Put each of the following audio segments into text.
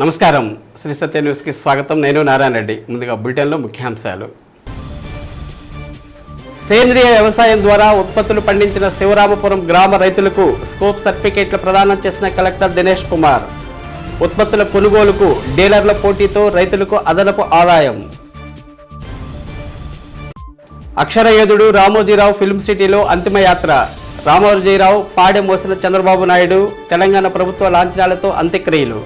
నమస్కారం శ్రీ సత్య న్యూస్కి స్వాగతం. నేను నారాయణ రెడ్డి. ముందుగా బులెటిన్లో ముఖ్యాంశాలు. సేంద్రియ వ్యవసాయం ద్వారా ఉత్పత్తులు పండించిన శివరామపురం గ్రామ రైతులకు స్కోప్ సర్టిఫికేట్లు ప్రదానం చేసిన కలెక్టర్ దినేష్ కుమార్. ఉత్పత్తుల కొనుగోలుకు డీలర్ల పోటీతో రైతులకు అదనపు ఆదాయం. అక్షరయోధుడు రామోజీరావు ఫిల్మ్ సిటీలో అంతిమయాత్ర. రామోజీరావు పాడె మోసిన చంద్రబాబు నాయుడు. తెలంగాణ ప్రభుత్వ లాంఛనాలతో అంత్యక్రియలు.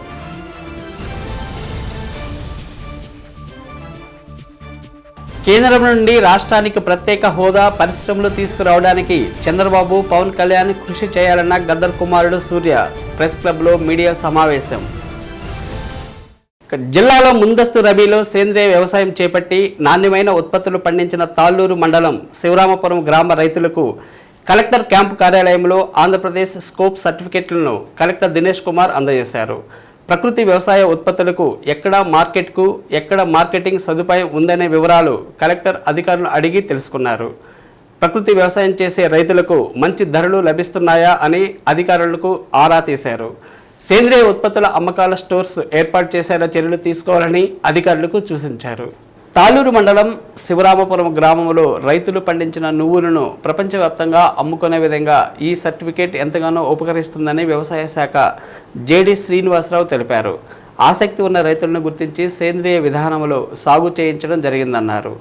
కేంద్రం నుండి రాష్ట్రానికి ప్రత్యేక హోదా, పరిశ్రమలు తీసుకురావడానికి చంద్రబాబు, పవన్ కళ్యాణ్ కృషి చేయాలన్న గద్దర్ కుమారుడు సూర్య. ప్రెస్ క్లబ్లో మీడియా సమావేశం. జిల్లాలో ముందస్తు రబీలో సేంద్రియ వ్యవసాయం చేపట్టి నాణ్యమైన ఉత్పత్తులు పండించిన తాళ్ళూరు మండలం శివరామపురం గ్రామ రైతులకు కలెక్టర్ క్యాంపు కార్యాలయంలో ఆంధ్రప్రదేశ్ స్కోప్ సర్టిఫికెట్లను కలెక్టర్ దినేష్ కుమార్ అందజేశారు. ప్రకృతి వ్యవసాయ ఉత్పత్తులకు ఎక్కడ మార్కెటింగ్ సదుపాయం ఉందనే వివరాలు కలెక్టర్ అధికారులను అడిగి తెలుసుకున్నారు. ప్రకృతి వ్యవసాయం చేసే రైతులకు మంచి ధరలు లభిస్తున్నాయా అని అధికారులకు ఆరా తీశారు. సేంద్రియ ఉత్పత్తుల అమ్మకాల స్టోర్స్ ఏర్పాటు చేసేలా చర్యలు తీసుకోవాలని అధికారులకు సూచించారు. తాళ్ళూరు మండలం శివరామపురం గ్రామంలో రైతులు పండించిన నువ్వులను ప్రపంచవ్యాప్తంగా అమ్ముకునే విధంగా ఈ సర్టిఫికేట్ ఎంతగానో ఉపకరిస్తుందని వ్యవసాయ శాఖ జేడి శ్రీనివాసరావు తెలిపారు. ఆసక్తి ఉన్న రైతులను గుర్తించి సేంద్రియ విధానంలో సాగు చేయించడం జరిగిందన్నారు.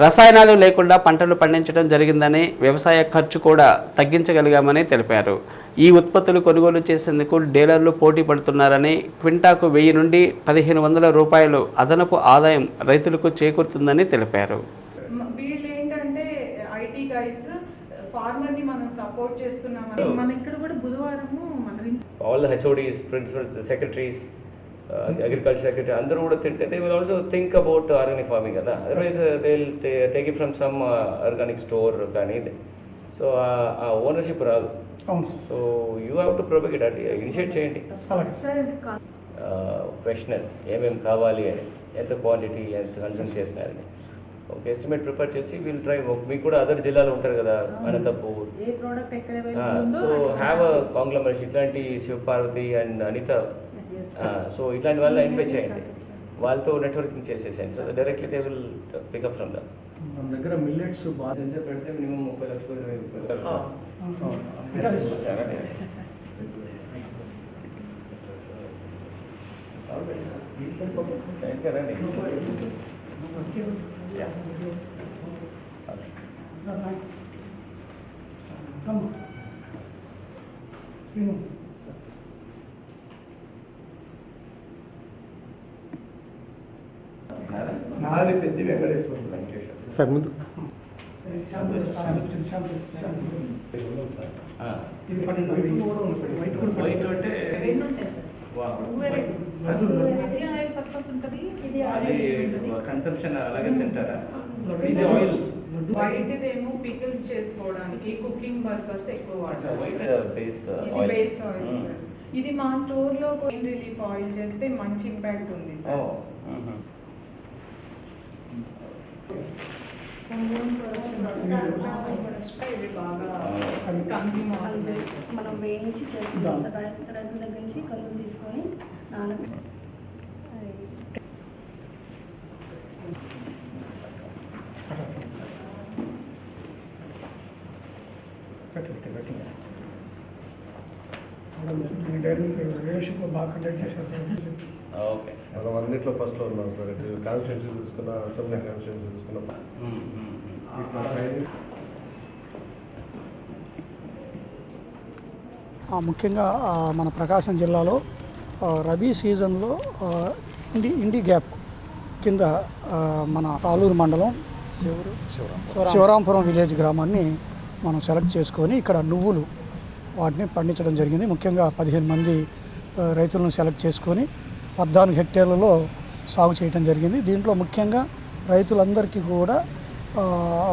రసాయనాలు లేకుండా పంటలు పండించడం జరిగిందని, వ్యవసాయ ఖర్చు కూడా తగ్గించగలిగామని తెలిపారు. ఈ ఉత్పత్తులు కొనుగోలు చేసేందుకు డీలర్లు పోటీ పడుతున్నారని, క్వింటాకు 1000 నుండి 1500 రూపాయలు అదనపు ఆదాయం రైతులకు చేకూరుతుందని తెలిపారు. వీళ్ళు ఏంటంటే ఐటీ గైస్ ఫార్మర్ ని మనం సపోర్ట్ చేస్తున్నామని మన ఇక్కడ కూడా బుధవారము all the HODs, principals, secretaries, agriculture secretary అందరూ కూడా తింటే they will also think about organic farming కదా. Otherwise they'll take it from some organic store కానీ. సో ఆ ఓనర్షిప్ రాదు. So you have to propagate అది ఇనిషియేట్ చేయండి. క్వశ్చనర్ ఏమేమి కావాలి అని, ఎంత క్వాంటిటీ, ఎంత కన్సూమ్ చేస్తున్నారని ఒక ఎస్టిమేట్ ప్రిపేర్ చేసి వీల్ ట్రై. మీకు కూడా అదర్ జిల్లాలో ఉంటారు కదా, అనంతపూర్. సో హ్యావ్ అ కాంగ్లమరేట్ ఇట్లాంటి శివపార్వతి అండ్ అనిత. సో ఇట్లాంటి వాళ్ళని ఐడెంటిఫై చేయండి, వాళ్ళతో నెట్వర్కింగ్ చేసేసేయండి. So directly they will pick up from them. మన దగ్గర మిల్లెట్స్ బాగా సెన్సర్ పెడితే మినిమం 30 లక్షలు 20 లక్షలు. నాది పెద్ద వెంకటేశ్వర సార్ ముందు కన్సంప్షన్ అలాగే తింటారా? ఇది ఆయిల్ వైట్ ఏమో పికిల్స్ చేసుకోవడానికి, కుకింగ్ పర్పస్ ఎక్కువ వాడతారు. వైట్ బేస్ ఇది బేస్ ఆయిల్ సార్. ఇది మా స్టోర్ లో పెయిన్ రిలీఫ్ ఆయిల్ చేస్తే మంచి ఇంపాక్ట్ ఉంది సార్. ఇది బాగా కన్స్యూమ్ అవుతుంది. మనం వేయించి రైతుల దగ్గర నుంచి కళ్ళు తీసుకొని నానబెట్టి బాగా కండక్ట్ చేశారు. ఓకే, మనం అన్నింటిలో ఫస్ట్లో ఉన్నాం సార్. కాన్స్టిట్యూన్సీ తీసుకున్న, అసెంబ్లీ కాన్స్టిట్యూన్సీ తీసుకున్నాం. ముఖ్యంగా మన ప్రకాశం జిల్లాలో రబీ సీజన్లో ఇండి గ్యాప్ కింద మన తాళ్ళూరు మండలం శివరాంపురం విలేజ్ గ్రామాన్ని మనం సెలెక్ట్ చేసుకొని ఇక్కడ నువ్వులు వాటిని పండించడం జరిగింది. ముఖ్యంగా 15 మంది రైతులను సెలెక్ట్ చేసుకొని 14 హెక్టేర్లలో సాగు చేయడం జరిగింది. దీంట్లో ముఖ్యంగా రైతులందరికీ కూడా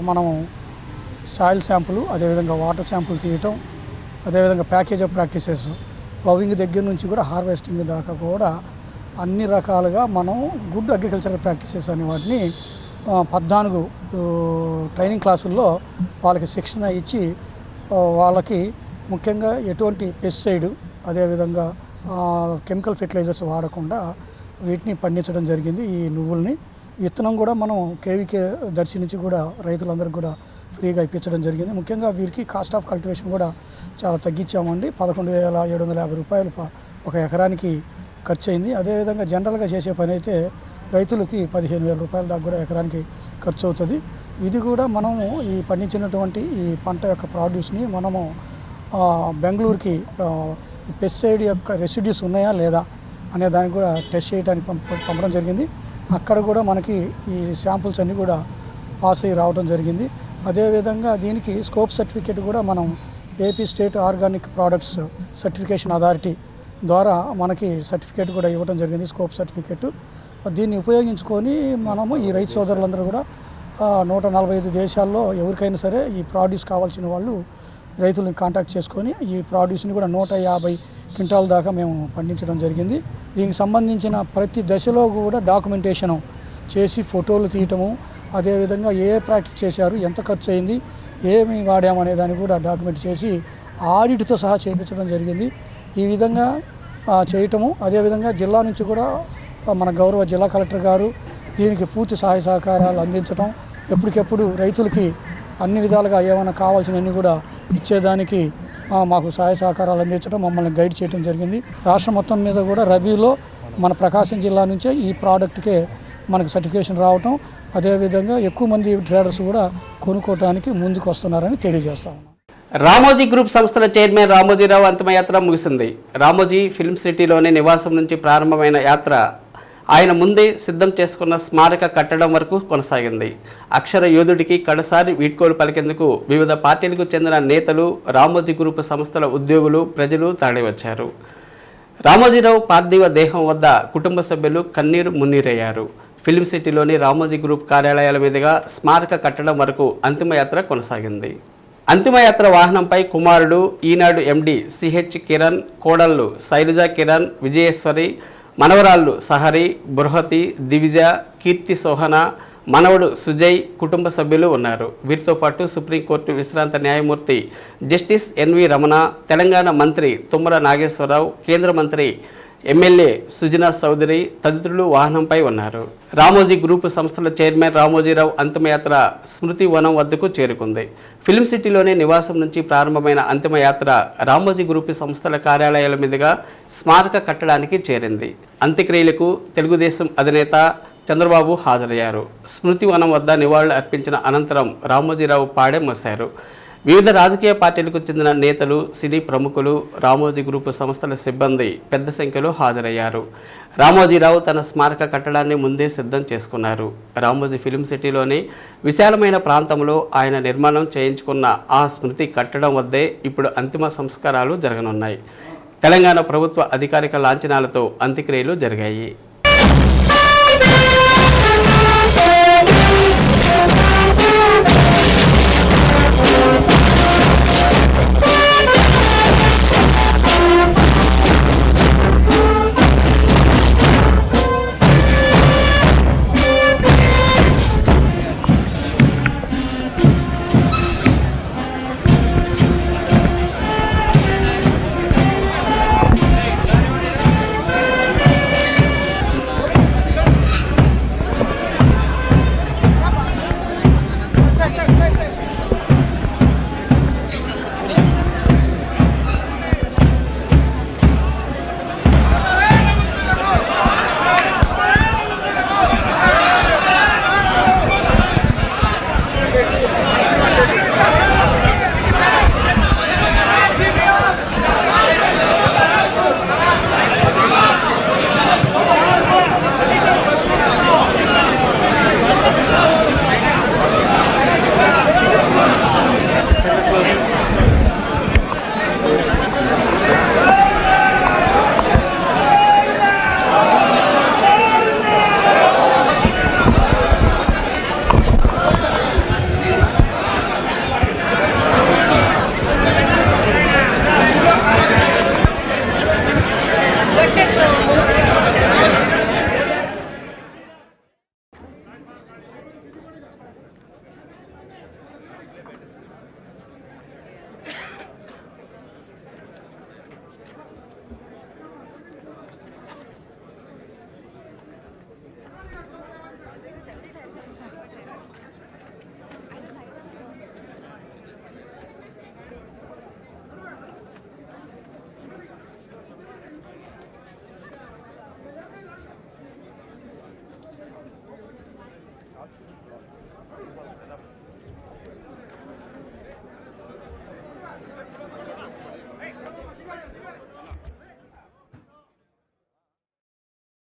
మనం సాయిల్ శాంపుల్, అదేవిధంగా వాటర్ శాంపుల్ తీయటం, అదేవిధంగా ప్యాకేజ్ ఆఫ్ ప్రాక్టీసెస్, ప్లవింగ్ దగ్గర నుంచి కూడా హార్వెస్టింగ్ దాకా కూడా అన్ని రకాలుగా మనం గుడ్ అగ్రికల్చరల్ ప్రాక్టీసెస్ అనే వాటిని 14 ట్రైనింగ్ క్లాసుల్లో వాళ్ళకి శిక్షణ ఇచ్చి వాళ్ళకి ముఖ్యంగా ఎటువంటి పెస్టిసైడ్, అదేవిధంగా కెమికల్ ఫెర్టిలైజర్స్ వాడకుండా వీటిని పండించడం జరిగింది. ఈ నువ్వుల్ని విత్తనం కూడా మనం కేవీకే దర్శి నుంచి కూడా రైతులందరికీ కూడా ఫ్రీగా ఇప్పించడం జరిగింది. ముఖ్యంగా వీరికి కాస్ట్ ఆఫ్ కల్టివేషన్ కూడా చాలా తగ్గించామండి. 11,750 రూపాయలు ఒక ఎకరానికి ఖర్చు అయింది. అదేవిధంగా జనరల్గా చేసే పని అయితే రైతులకి 15,000 రూపాయల దాకా కూడా ఎకరానికి ఖర్చు అవుతుంది. ఇది కూడా మనము ఈ పండించినటువంటి ఈ పంట యొక్క ప్రాడ్యూస్ని మనము బెంగళూరుకి పెస్టిసైడ్ యొక్క రెసిడ్యూస్ ఉన్నాయా లేదా అనే దానికి కూడా టెస్ట్ చేయడానికి పంపడం జరిగింది. అక్కడ కూడా మనకి ఈ శాంపుల్స్ అన్నీ కూడా పాస్ అయ్యి రావడం జరిగింది. అదేవిధంగా దీనికి స్కోప్ సర్టిఫికేట్ కూడా మనం AP state organic products certification authority ద్వారా మనకి సర్టిఫికేట్ కూడా ఇవ్వడం జరిగింది, స్కోప్ సర్టిఫికేట్. దీన్ని ఉపయోగించుకొని మనము ఈ రైతు సోదరులందరూ కూడా 145 దేశాల్లో ఎవరికైనా సరే ఈ ప్రాడ్యూస్ కావాల్సిన వాళ్ళు రైతులను కాంటాక్ట్ చేసుకొని ఈ ప్రాడ్యూస్ని కూడా 150 క్వింటాల దాకా మేము పండించడం జరిగింది. దీనికి సంబంధించిన ప్రతి దశలో కూడా డాక్యుమెంటేషన్ చేసి ఫోటోలు తీయటము, అదేవిధంగా ఏ ప్రాక్టీస్ చేశారు, ఎంత ఖర్చు అయింది, ఏమి వాడామనే దాన్ని కూడా డాక్యుమెంట్ చేసి ఆడిట్తో సహా చేయించడం జరిగింది. ఈ విధంగా చేయటము, అదేవిధంగా జిల్లా నుంచి కూడా మన గౌరవ జిల్లా కలెక్టర్ గారు దీనికి పూర్తి సహాయ సహకారాలు అందించడం, ఎప్పటికెప్పుడు రైతులకి అన్ని విధాలుగా ఏమైనా కావాల్సినవన్నీ కూడా ఇచ్చేదానికి మాకు సహాయ సహకారాలు అందించడం, మమ్మల్ని గైడ్ చేయడం జరిగింది. రాష్ట్రం మొత్తం మీద కూడా రబీలో మన ప్రకాశం జిల్లా నుంచే ఈ ప్రోడక్ట్కే మనకు సర్టిఫికేషన్ రావటం, అదేవిధంగా ఎక్కువ మంది ట్రేడర్స్ కూడా కొనుక్కోవడానికి ముందుకు వస్తున్నారని తెలియజేస్తా ఉన్నాం. రామోజీ గ్రూప్ సంస్థల చైర్మన్ రామోజీరావు అంతిమయాత్ర ముగిసింది. రామోజీ ఫిల్మ్ సిటీలోని నివాసం నుంచి ప్రారంభమైన యాత్ర ఆయన ముందే సిద్ధం చేసుకున్న స్మారక కట్టడం వరకు కొనసాగింది. అక్షర యోధుడికి కడసారి వీడ్కోలు పలికేందుకు వివిధ పార్టీలకు చెందిన నేతలు, రామోజీ గ్రూప్ సంస్థల ఉద్యోగులు, ప్రజలు తరలివచ్చారు. రామోజీరావు పార్థివ దేహం వద్ద కుటుంబ సభ్యులు కన్నీరు మున్నీరయ్యారు. ఫిల్మ్ సిటీలోని రామోజీ గ్రూప్ కార్యాలయాల మీదుగా స్మారక కట్టడం వరకు అంతిమయాత్ర కొనసాగింది. అంతిమయాత్ర వాహనంపై కుమారుడు, ఈనాడు ఎండి సిహెచ్ కిరణ్, కోడళ్లు శైలజ కిరణ్, విజయేశ్వరి, మనవరాళ్ళు సహరి, బృహతి, దివిజ, కీర్తి సోహన, మనవడు సుజయ్ కుటుంబ సభ్యులు ఉన్నారు. వీరితో పాటు సుప్రీంకోర్టు విశ్రాంత న్యాయమూర్తి జస్టిస్ ఎన్వి రమణ, తెలంగాణ మంత్రి తుమ్మల నాగేశ్వరరావు, కేంద్ర మంత్రి ఎమ్మెల్యే సుజనా చౌదరి తదితరులు వాహనంపై ఉన్నారు. రామోజీ గ్రూప్ సంస్థల చైర్మన్ రామోజీరావు అంతిమయాత్ర స్మృతి వనం వద్దకు చేరుకుంది. ఫిల్మ్ సిటీలోని నివాసం నుంచి ప్రారంభమైన అంతిమయాత్ర రామోజీ గ్రూప్ సంస్థల కార్యాలయాల మీదుగా స్మారక కట్టడానికి చేరింది. అంత్యక్రియలకు తెలుగుదేశం అధినేత చంద్రబాబు హాజరయ్యారు. స్మృతి వనం వద్ద నివాళులు అర్పించిన అనంతరం రామోజీరావు పాడే మోశారు. వివిధ రాజకీయ పార్టీలకు చెందిన నేతలు, సినీ ప్రముఖులు, రామోజీ గ్రూప్ సంస్థల సిబ్బంది పెద్ద సంఖ్యలో హాజరయ్యారు. రామోజీరావు తన స్మారక కట్టడాన్ని ముందే సిద్ధం చేసుకున్నారు. రామోజీ ఫిల్మ్ సిటీలోని విశాలమైన ప్రాంతంలో ఆయన నిర్మాణం చేయించుకున్న ఆ స్మృతి కట్టడం వద్దే ఇప్పుడు అంతిమ సంస్కారాలు జరగనున్నాయి. తెలంగాణ ప్రభుత్వ అధికారిక లాంఛనాలతో అంత్యక్రియలు జరిగాయి.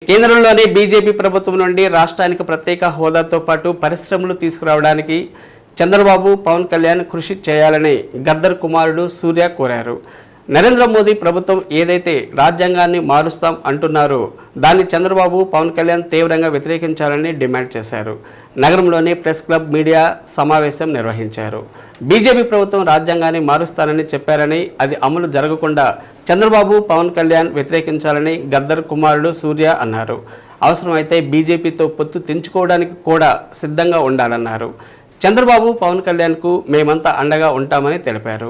కేంద్రంలోని బీజేపీ ప్రభుత్వం నుండి రాష్ట్రానికి ప్రత్యేక హోదాతో పాటు పరిశ్రమలు తీసుకురావడానికి చంద్రబాబు పవన్ కళ్యాణ్ కృషి చేయాలని గద్దర్ కుమారుడు సూర్య కోరారు. నరేంద్ర మోదీ ప్రభుత్వం ఏదైతే రాజ్యాంగాన్ని మారుస్తాం అంటున్నారో దాన్ని చంద్రబాబు పవన్ కళ్యాణ్ తీవ్రంగా వ్యతిరేకించాలని డిమాండ్ చేశారు. నగరంలోని ప్రెస్ క్లబ్ మీడియా సమావేశం నిర్వహించారు. బీజేపీ ప్రభుత్వం రాజ్యాంగాన్ని మారుస్తానని చెప్పారని అది అమలు జరగకుండా చంద్రబాబు పవన్ కళ్యాణ్ వ్యతిరేకించాలని గద్దర్ కుమారుడు సూర్య అన్నారు. అవసరమైతే బీజేపీతో పొత్తు తెంచుకోవడానికి కూడా సిద్ధంగా ఉండాలన్నారు. చంద్రబాబు పవన్ కళ్యాణ్కు మేమంతా అండగా ఉంటామని తెలిపారు.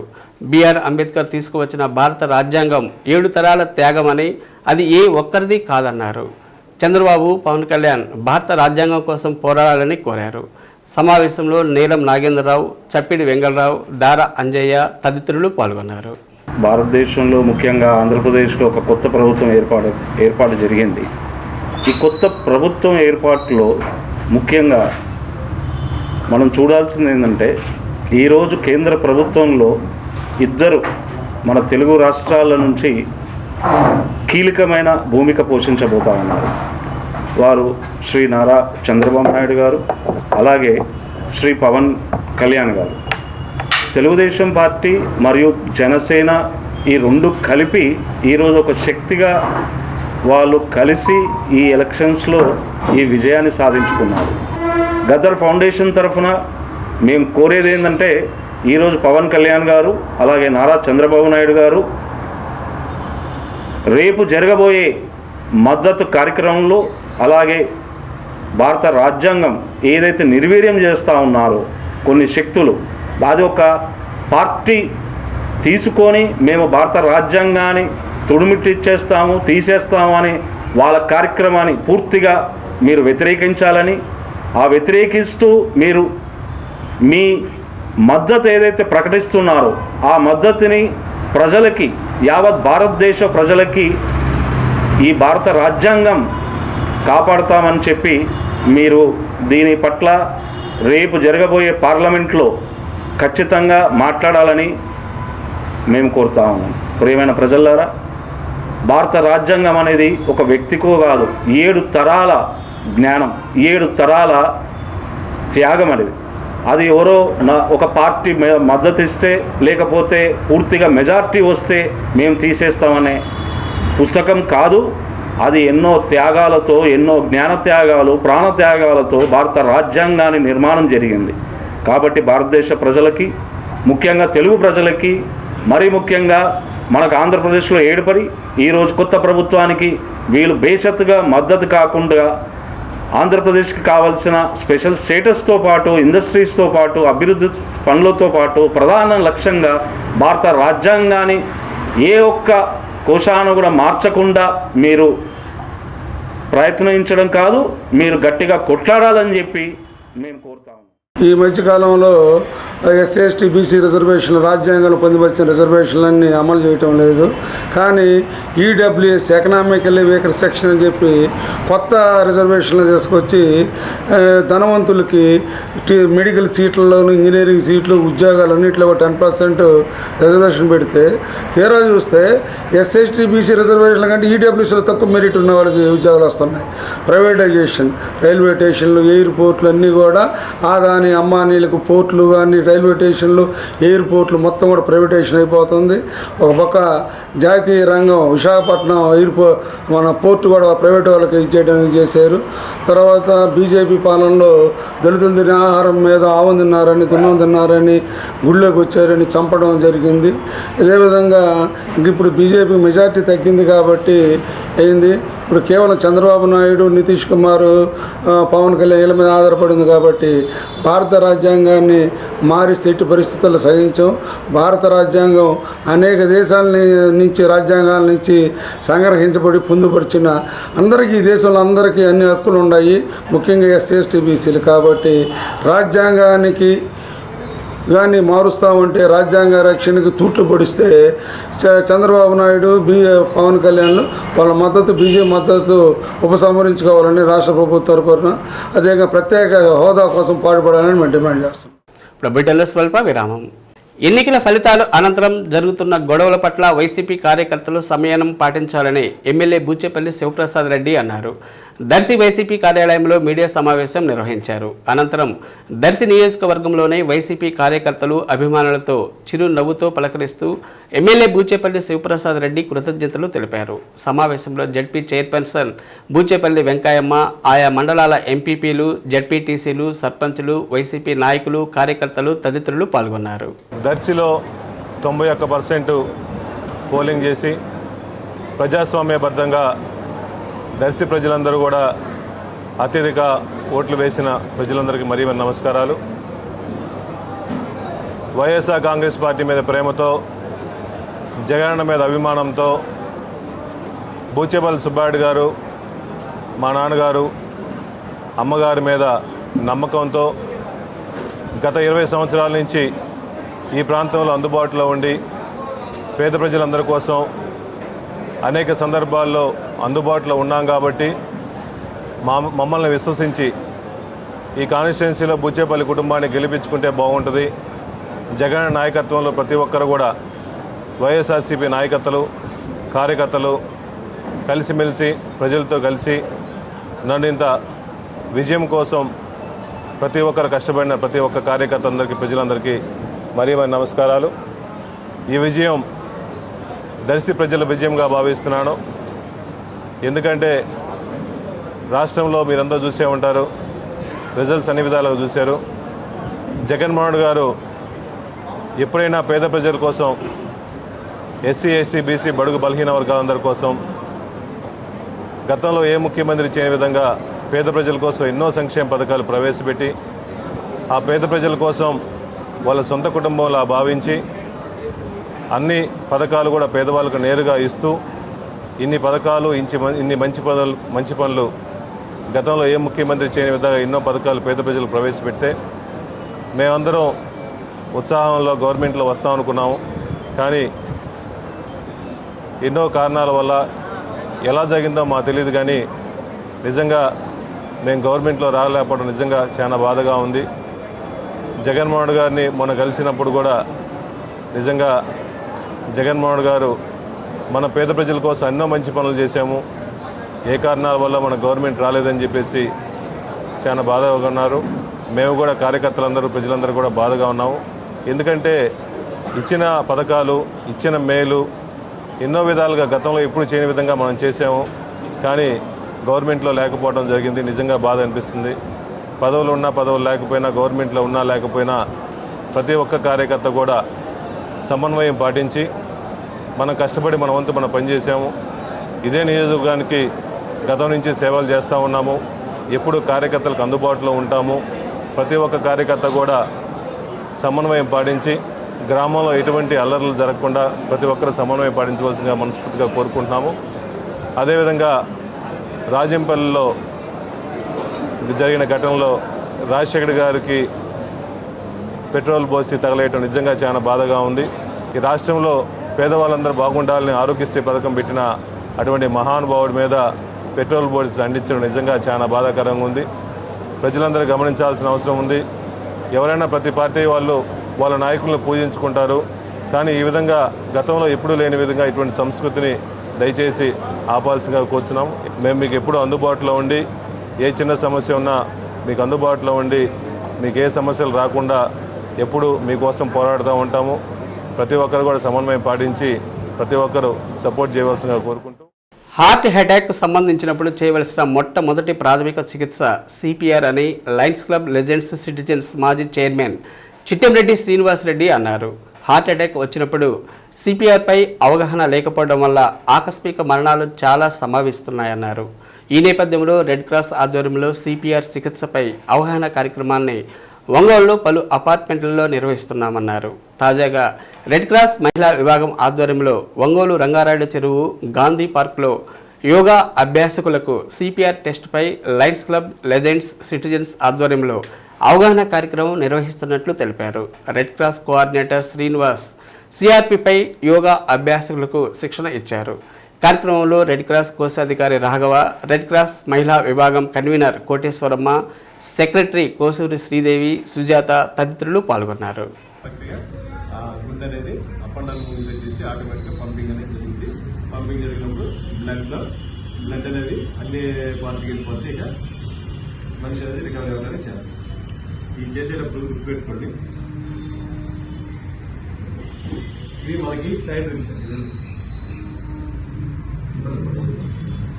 బిఆర్ అంబేద్కర్ తీసుకువచ్చిన భారత రాజ్యాంగం 7 తరాల త్యాగమని అది ఏ ఒక్కరిది కాదన్నారు. చంద్రబాబు పవన్ కళ్యాణ్ భారత రాజ్యాంగం కోసం పోరాడాలని కోరారు. సమావేశంలో నీలం నాగేంద్రరావు, చప్పిడి వెంగళరావు, దార అంజయ్య తదితరులు పాల్గొన్నారు. భారతదేశంలో ముఖ్యంగా ఆంధ్రప్రదేశ్లో ఒక కొత్త ప్రభుత్వం ఏర్పాటు జరిగింది. ఈ కొత్త ప్రభుత్వం ఏర్పాటులో ముఖ్యంగా మనం చూడాల్సింది ఏంటంటే ఈరోజు కేంద్ర ప్రభుత్వంలో ఇద్దరు మన తెలుగు రాష్ట్రాల నుంచి కీలకమైన భూమిక పోషించబోతా ఉన్నారు. వారు శ్రీ నారా చంద్రబాబు నాయుడు గారు, అలాగే శ్రీ పవన్ కళ్యాణ్ గారు. తెలుగుదేశం పార్టీ మరియు జనసేన ఈ రెండు కలిపి ఈరోజు ఒక శక్తిగా వాళ్ళు కలిసి ఈ ఎలక్షన్స్లో ఈ విజయాన్ని సాధించుకున్నారు. గద్దర్ ఫౌండేషన్ తరఫున మేము కోరేది ఏంటంటే ఈరోజు పవన్ కళ్యాణ్ గారు అలాగే నారా చంద్రబాబు నాయుడు గారు రేపు జరగబోయే మద్దతు కార్యక్రమంలో అలాగే భారత రాజ్యాంగం ఏదైతే నిర్వీర్యం చేస్తూ ఉన్నారో కొన్ని శక్తులు, అది ఒక పార్టీ తీసుకొని మేము భారత రాజ్యాంగాన్ని తుడిమిట్టిచ్చేస్తాము తీసేస్తాము అని వాళ్ళ కార్యక్రమాన్ని పూర్తిగా మీరు వ్యతిరేకించాలని, ఆ వ్యతిరేకిస్తూ మీరు మీ మద్దతు ఏదైతే ప్రకటిస్తున్నారో ఆ మద్దతుని ప్రజలకి, యావత్ భారతదేశ ప్రజలకి ఈ భారత రాజ్యాంగం కాపాడుతామని చెప్పి మీరు దీని పట్ల రేపు జరగబోయే పార్లమెంట్లో ఖచ్చితంగా మాట్లాడాలని మేము కోరుతా ఉన్నాం. ప్రియమైన ప్రజలారా, భారత రాజ్యాంగం అనేది ఒక వ్యక్తికో కాదు, 7 తరాల జ్ఞానం, 7 తరాల త్యాగం అనేది. అది ఎవరో ఒక పార్టీ మద్దతు ఇస్తే లేకపోతే పూర్తిగా మెజార్టీ వస్తే మేము తీసేస్తామనే పుస్తకం కాదు. అది ఎన్నో త్యాగాలతో, ఎన్నో జ్ఞాన త్యాగాలు, ప్రాణ త్యాగాలతో భారత రాజ్యాంగాన్ని నిర్మాణం జరిగింది. కాబట్టి భారతదేశ ప్రజలకి, ముఖ్యంగా తెలుగు ప్రజలకి, మరీ ముఖ్యంగా మనకు ఆంధ్రప్రదేశ్లో ఏర్పడి ఈరోజు కొత్త ప్రభుత్వానికి వీళ్ళు బేషత్తుగా మద్దతు కాకుండా ఆంధ్రప్రదేశ్కి కావాల్సిన స్పెషల్ స్టేటస్తో పాటు, ఇండస్ట్రీస్తో పాటు, అభివృద్ధి పనులతో పాటు ప్రధాన లక్ష్యంగా భారత రాజ్యాంగాన్ని ఏ ఒక్క కోశాను కూడా మార్చకుండా మీరు ప్రయత్నించడం కాదు, మీరు గట్టిగా కొట్లాడాలని చెప్పి మేము కోరుతాము. ఈ మధ్యకాలంలో ఎస్సీ ఎస్టీ బీసీ రిజర్వేషన్లు, రాజ్యాంగంలో పొందుపరిచిన రిజర్వేషన్లన్నీ అమలు చేయటం లేదు. కానీ ఈడబ్ల్యూఎస్ ఎకనామికల్లీ వీకర్ సెక్షన్ అని చెప్పి కొత్త రిజర్వేషన్లు తీసుకొచ్చి ధనవంతులకి మెడికల్ సీట్లలోను, ఇంజనీరింగ్ సీట్లు, ఉద్యోగాలన్నింటిలో 10% రిజర్వేషన్ పెడితే తీరా చూస్తే ఎస్సీ ఎస్టీ బీసీ రిజర్వేషన్ల కంటే ఈడబ్ల్యూఎస్లో తక్కువ మెరిట్ ఉన్న వాళ్ళకి ఉద్యోగాలు వస్తున్నాయి. ప్రైవేటైజేషన్, రైల్వే స్టేషన్లు, ఎయిర్పోర్ట్లు అన్నీ కూడా ఆదాని అంబానీలకు పోర్ట్లు కానీ, రైల్వే స్టేషన్లు, ఎయిర్పోర్ట్లు మొత్తం కూడా ప్రైవేటైజేషన్ అయిపోతుంది. ఒక పక్క జాతీయ రంగం విశాఖపట్నం మన పోర్టు కూడా ప్రైవేట్ వాళ్ళకి ఇచ్చేయడానికి చేశారు. తర్వాత బీజేపీ పాలనలో దళితులు తినే ఆహారం మీద ఆవం తిన్నారని, దున్నం తిన్నారని, గుళ్ళోకి వచ్చారని చంపడం జరిగింది. అదేవిధంగా ఇప్పుడు బీజేపీ మెజార్టీ తగ్గింది కాబట్టి అయింది. ఇప్పుడు కేవలం చంద్రబాబు నాయుడు, నితీష్ కుమార్, పవన్ కళ్యాణ్ వీళ్ళ మీద ఆధారపడింది కాబట్టి భారత రాజ్యాంగాన్ని మారిస్తే ఎట్టి పరిస్థితుల్లో సహించాం. భారత రాజ్యాంగం అనేక దేశాల నుంచి, రాజ్యాంగాల నుంచి సంగ్రహించబడి పొందుపరిచిన అందరికీ, ఈ దేశంలో అందరికీ అన్ని హక్కులు ఉన్నాయి, ముఖ్యంగా ఎస్సీ ఎస్టీ బీసీలు. కాబట్టి రాజ్యాంగానికి కానీ మారుస్తామంటే రాజ్యాంగ రక్షణకు తూట్లు పొడిస్తే చంద్రబాబు నాయుడు, పవన్ కళ్యాణ్లు వాళ్ళ మద్దతు, బీజేపీ మద్దతు ఉపసంహరించుకోవాలని రాష్ట్ర ప్రభుత్వం తరపున, అదేవిధంగా ప్రత్యేక హోదా కోసం పాటుపడాలని మేము డిమాండ్ చేస్తాం. ఇప్పుడు బ్రిటన్లో స్వల్ప విరామం. ఎన్నికల ఫలితాల అనంతరం జరుగుతున్న గొడవల పట్ల వైసీపీ కార్యకర్తలు సంయమనం పాటించాలని ఎమ్మెల్యే బూచేపల్లి శివప్రసాద్ రెడ్డి అన్నారు. దర్శి వైసీపీ కార్యాలయంలో మీడియా సమావేశం నిర్వహించారు. అనంతరం దర్శి నియోజకవర్గంలోని వైసీపీ కార్యకర్తలు అభిమానులతో చిరు నవ్వుతో పలకరిస్తూ ఎమ్మెల్యే బూచేపల్లి శివప్రసాద్ రెడ్డి కృతజ్ఞతలు తెలిపారు. సమావేశంలో జడ్పీ చైర్పర్సన్ బూచేపల్లి వెంకయ్యమ్మ, ఆయా మండలాల ఎంపీపీలు, జడ్పీటీసీలు, సర్పంచులు, వైసీపీ నాయకులు, కార్యకర్తలు తదితరులు పాల్గొన్నారు. దర్శిలో 91% పోలింగ్ చేసి ప్రజాస్వామ్యబద్ధంగా దర్శి ప్రజలందరూ కూడా అత్యధిక ఓట్లు వేసిన ప్రజలందరికీ మరీ నమస్కారాలు. వైఎస్ఆర్ కాంగ్రెస్ పార్టీ మీద ప్రేమతో, జగనన్న మీద అభిమానంతో బూచేపల్లి సుబ్బారెడ్డి గారు, మా నాన్నగారు, అమ్మగారి మీద నమ్మకంతో గత 20 సంవత్సరాల నుంచి ఈ ప్రాంతంలో అందుబాటులో ఉండి పేద ప్రజలందరి కోసం అనేక సందర్భాల్లో అందుబాటులో ఉన్నాం కాబట్టి మమ్మల్ని విశ్వసించి ఈ కాన్స్టిట్యున్సీలో బూచేపల్లి కుటుంబాన్ని గెలిపించుకుంటే బాగుంటుంది, జగన్ నాయకత్వంలో ప్రతి ఒక్కరు కూడా వైఎస్ఆర్సీపీ నాయకత్వాలు, కార్యకర్తలు కలిసిమెలిసి ప్రజలతో కలిసి నన్ను ఇంత విజయం కోసం ప్రతి ఒక్కరు కష్టపడిన ప్రతి ఒక్క కార్యకర్త అందరికీ, ప్రజలందరికీ మరీ నమస్కారాలు. ఈ విజయం దర్శి ప్రజల విజయంగా భావిస్తున్నాను. ఎందుకంటే రాష్ట్రంలో మీరందరూ చూసే ఉంటారు, రిజల్ట్స్ అన్ని విధాలుగా చూశారు. జగన్మోహన్ గారు ఎప్పుడైనా పేద ప్రజల కోసం, ఎస్సీ, ఎస్టీ, బీసీ, బడుగు బలహీన వర్గాలందరి కోసం గతంలో ఏ ముఖ్యమంత్రి చేయని విధంగా పేద ప్రజల కోసం ఎన్నో సంక్షేమ పథకాలు ప్రవేశపెట్టి ఆ పేద ప్రజల కోసం వాళ్ళ సొంత కుటుంబంలా భావించి అన్ని పథకాలు కూడా పేదవాళ్ళకు నేరుగా ఇస్తూ ఇన్ని పథకాలు, ఇన్ని మంచి పనులు గతంలో ఏ ముఖ్యమంత్రి చేయని విధంగా ఎన్నో పథకాలు పేద ప్రజలు ప్రవేశపెడితే మేమందరం ఉత్సాహంలో గవర్నమెంట్లో వస్తాం అనుకున్నాము. కానీ ఎన్నో కారణాల వల్ల ఎలా జరిగిందో మాకు తెలియదు. కానీ నిజంగా మేము గవర్నమెంట్లో రాలేకపోవడం నిజంగా చాలా బాధగా ఉంది. జగన్మోహన్ గారిని మొన్న కలిసినప్పుడు కూడా నిజంగా జగన్మోహన్ గారు మన పేద ప్రజల కోసం ఎన్నో మంచి పనులు చేశాము, ఏ కారణాల వల్ల మన గవర్నమెంట్ రాలేదని చెప్పేసి చాలా బాధగా ఉన్నారు. మేము కూడా కార్యకర్తలందరూ, ప్రజలందరూ కూడా బాధగా ఉన్నాము. ఎందుకంటే ఇచ్చిన పథకాలు, ఇచ్చిన మేలు ఎన్నో విధాలుగా గతంలో ఎప్పుడు చేయని విధంగా మనం చేసాము. కానీ గవర్నమెంట్లో లేకపోవడం జరిగింది. నిజంగా బాధ అనిపిస్తుంది. పదవులు ఉన్నా పదవులు లేకపోయినా, గవర్నమెంట్లో ఉన్నా లేకపోయినా ప్రతి ఒక్క కార్యకర్త కూడా సమన్వయం పాటించి మనం కష్టపడి మన వంతు మనం పనిచేసాము. ఇదే నియోజకవర్గానికి గతం నుంచి సేవలు చేస్తూ ఉన్నాము. ఎప్పుడు కార్యకర్తలకు అందుబాటులో ఉంటాము. ప్రతి ఒక్క కార్యకర్త కూడా సమన్వయం పాటించి గ్రామంలో ఎటువంటి అల్లర్లు జరగకుండా ప్రతి ఒక్కరు సమన్వయం పాటించవలసిందిగా మనస్ఫూర్తిగా కోరుకుంటున్నాము. అదేవిధంగా రాజంపల్లిలో జరిగిన ఘటనలో రాజశేఖర్ గారికి పెట్రోల్ పోసి తగలేయటం నిజంగా చాలా బాధగా ఉంది. ఈ రాష్ట్రంలో పేదవాళ్ళందరూ బాగుండాలని ఆరోగ్యశ్రీ పథకం పెట్టిన అటువంటి మహానుభావుడి మీద పెట్రోల్ పోసి అందించడం నిజంగా చాలా బాధాకరంగా ఉంది. ప్రజలందరూ గమనించాల్సిన అవసరం ఉంది. ఎవరైనా ప్రతి పార్టీ వాళ్ళు వాళ్ళ నాయకులను పూజించుకుంటారు. కానీ ఈ విధంగా గతంలో ఎప్పుడూ లేని విధంగా ఇటువంటి సంస్కృతిని దయచేసి ఆపాల్సిందిగా కూర్చున్నాం. మేము మీకు ఎప్పుడూ అందుబాటులో ఉండి ఏ చిన్న సమస్య ఉన్నా మీకు అందుబాటులో ఉండి మీకు ఏ సమస్యలు రాకుండా ఎప్పుడు మీకోసం పోరాడుతూ ఉంటాము. ప్రతి ఒక్కరు కూడా సమన్వయం పాటించి ప్రతి ఒక్కరు సపోర్ట్ చేయవలసిందిగా కోరుకుంటూ, హార్ట్ అటాక్ సంబంధించినప్పుడు చేయవలసిన మొట్టమొదటి ప్రాథమిక చికిత్స సిపిఆర్ అని లయన్స్ క్లబ్ లెజెండ్స్ సిటిజన్స్ మాజీ చైర్మన్ చిట్టెంరెడ్డి శ్రీనివాసరెడ్డి అన్నారు. హార్ట్ అటాక్ వచ్చినప్పుడు సిపిఆర్పై అవగాహన లేకపోవడం వల్ల ఆకస్మిక మరణాలు చాలా సంభవిస్తున్నాయన్నారు. ఈ నేపథ్యంలో రెడ్ క్రాస్ ఆధ్వర్యంలో సిపిఆర్ చికిత్సపై అవగాహన కార్యక్రమాన్ని ఒంగోలులో పలు అపార్ట్మెంట్లలో నిర్వహిస్తున్నామన్నారు. తాజాగా రెడ్ క్రాస్ మహిళా విభాగం ఆధ్వర్యంలో ఒంగోలు రంగారాయుడు చెరువు గాంధీ పార్క్లో యోగా అభ్యాసకులకు సిపిఆర్ టెస్ట్పై లయన్స్ క్లబ్ లెజెండ్స్ సిటిజన్స్ ఆధ్వర్యంలో అవగాహన కార్యక్రమం నిర్వహిస్తున్నట్లు తెలిపారు. రెడ్ క్రాస్ కోఆర్డినేటర్ శ్రీనివాస్ సిఆర్పిపై యోగా అభ్యాసకులకు శిక్షణ ఇచ్చారు. కార్యక్రమంలో రెడ్ క్రాస్ కోశాధికారి రాఘవ, రెడ్ క్రాస్ మహిళా విభాగం కన్వీనర్ కోటేశ్వరమ్మ, సెక్రటరీ కోసూరి శ్రీదేవి, సుజాత తదితరులు పాల్గొన్నారు. బ్లడ్ అనేది అప్ అండ్ డౌన్ మూవ్ చేసి ఆటోమేటిక్గా పంపింగ్ అనేది జరుగుతుంది. పంపింగ్ జరిగినప్పుడు బ్లడ్ అనేది అన్ని పార్టీకి వెళ్ళిపోతే ఇక మనిషి అనేది రికవరీ అవ్వడానికి ఛాన్స్. ఇది చేసేటప్పుడు గుర్తుపెట్టుకోండి, ఇది మనకి సైడ్ రిప్స్ అండి.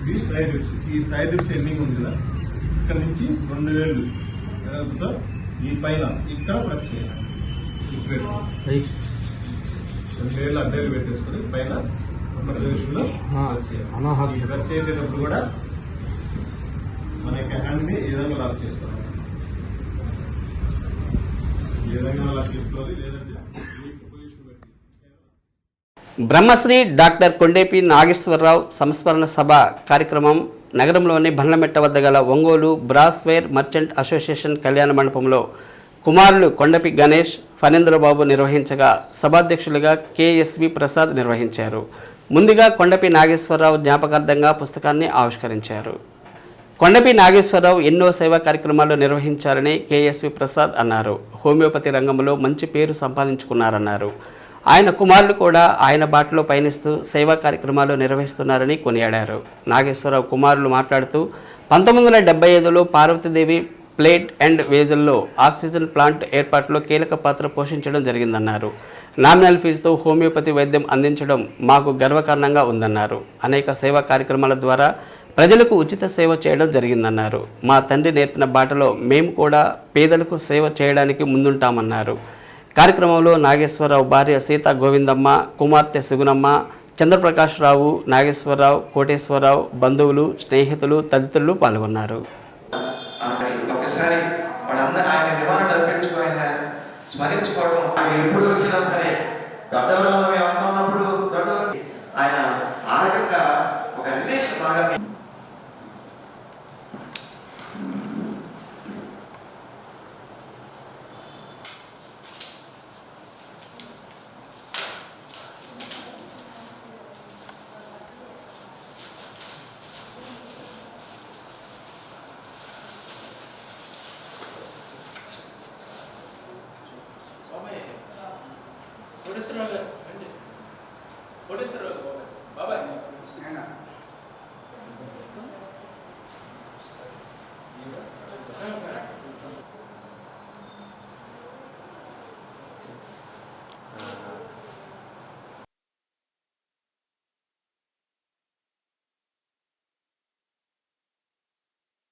ఇది సైడ్ రిప్స్. ఈ సైడ్ రిప్స్ ఎండింగ్ ఉంది కదా, ఇక్కడ నుంచి 2 వేళ్ళు ఈ పైన ఇక్కడ ప్రెస్ చేయాలి. 2 వేళ్ళు అడ్డేలు పెట్టేసుకొని పైన ప్రదేశంలో ప్రెస్ చేసేటప్పుడు కూడా మన యొక్క హ్యాండ్ని ఈ విధంగా లాక్ చేసుకోవాలి. ఈ విధంగా లాక్ చేసుకోవాలి. లేదంటే బ్రహ్మశ్రీ డాక్టర్ కొండేపి నాగేశ్వరరావు సంస్మరణ సభ కార్యక్రమం నగరంలోని బండ్లమెట్ట వద్ద గల ఒంగోలు బ్రాస్వేర్ మర్చెంట్ అసోసియేషన్ కళ్యాణ మండపంలో కుమారులు కొండపి గణేష్, ఫణేంద్రబాబు నిర్వహించగా సభాధ్యక్షులుగా కేఎస్వి ప్రసాద్ నిర్వహించారు. ముందుగా కొండపి నాగేశ్వరరావు జ్ఞాపకార్థంగా పుస్తకాన్ని ఆవిష్కరించారు. కొండపి నాగేశ్వరరావు ఎన్నో సేవా కార్యక్రమాలు నిర్వహించారని కేఎస్వి ప్రసాద్ అన్నారు. హోమియోపతి రంగంలో మంచి పేరు సంపాదించుకున్నారన్నారు. ఆయన కుమారులు కూడా ఆయన బాటలో పయనిస్తూ సేవా కార్యక్రమాలు నిర్వహిస్తున్నారని కొనియాడారు. నాగేశ్వరరావు కుమారులు మాట్లాడుతూ 1975లో పార్వతీదేవి ప్లేట్ అండ్ వేజల్లో ఆక్సిజన్ ప్లాంట్ ఏర్పాటులో కీలక పాత్ర పోషించడం జరిగిందన్నారు. నామినల్ ఫీజుతో హోమియోపతి వైద్యం అందించడం మాకు గర్వకారణంగా ఉందన్నారు. అనేక సేవా కార్యక్రమాల ద్వారా ప్రజలకు ఉచిత సేవ చేయడం జరిగిందన్నారు. మా తండ్రి నేర్పిన బాటలో మేము కూడా పేదలకు సేవ చేయడానికి ముందుంటామన్నారు. కార్యక్రమంలో నాగేశ్వరరావు భార్య సీతా గోవిందమ్మ, కుమార్తె సుగుణమ్మ, చంద్రప్రకాష్ రావు, నాగేశ్వరరావు, కోటేశ్వరరావు, బంధువులు, స్నేహితులు తదితరులు పాల్గొన్నారు. ఒకసారి వాళ్ళందరూ ఆయన నివారణ అర్పించుకోవాలి, స్మరించుకోవడం. ఆయన ఎప్పుడు వచ్చినా సరే దొడ్డవరంలో మేము అంతా ఉన్నప్పుడు ఆయన ఆ రకంగా ఒక అన్వేషణ బాగా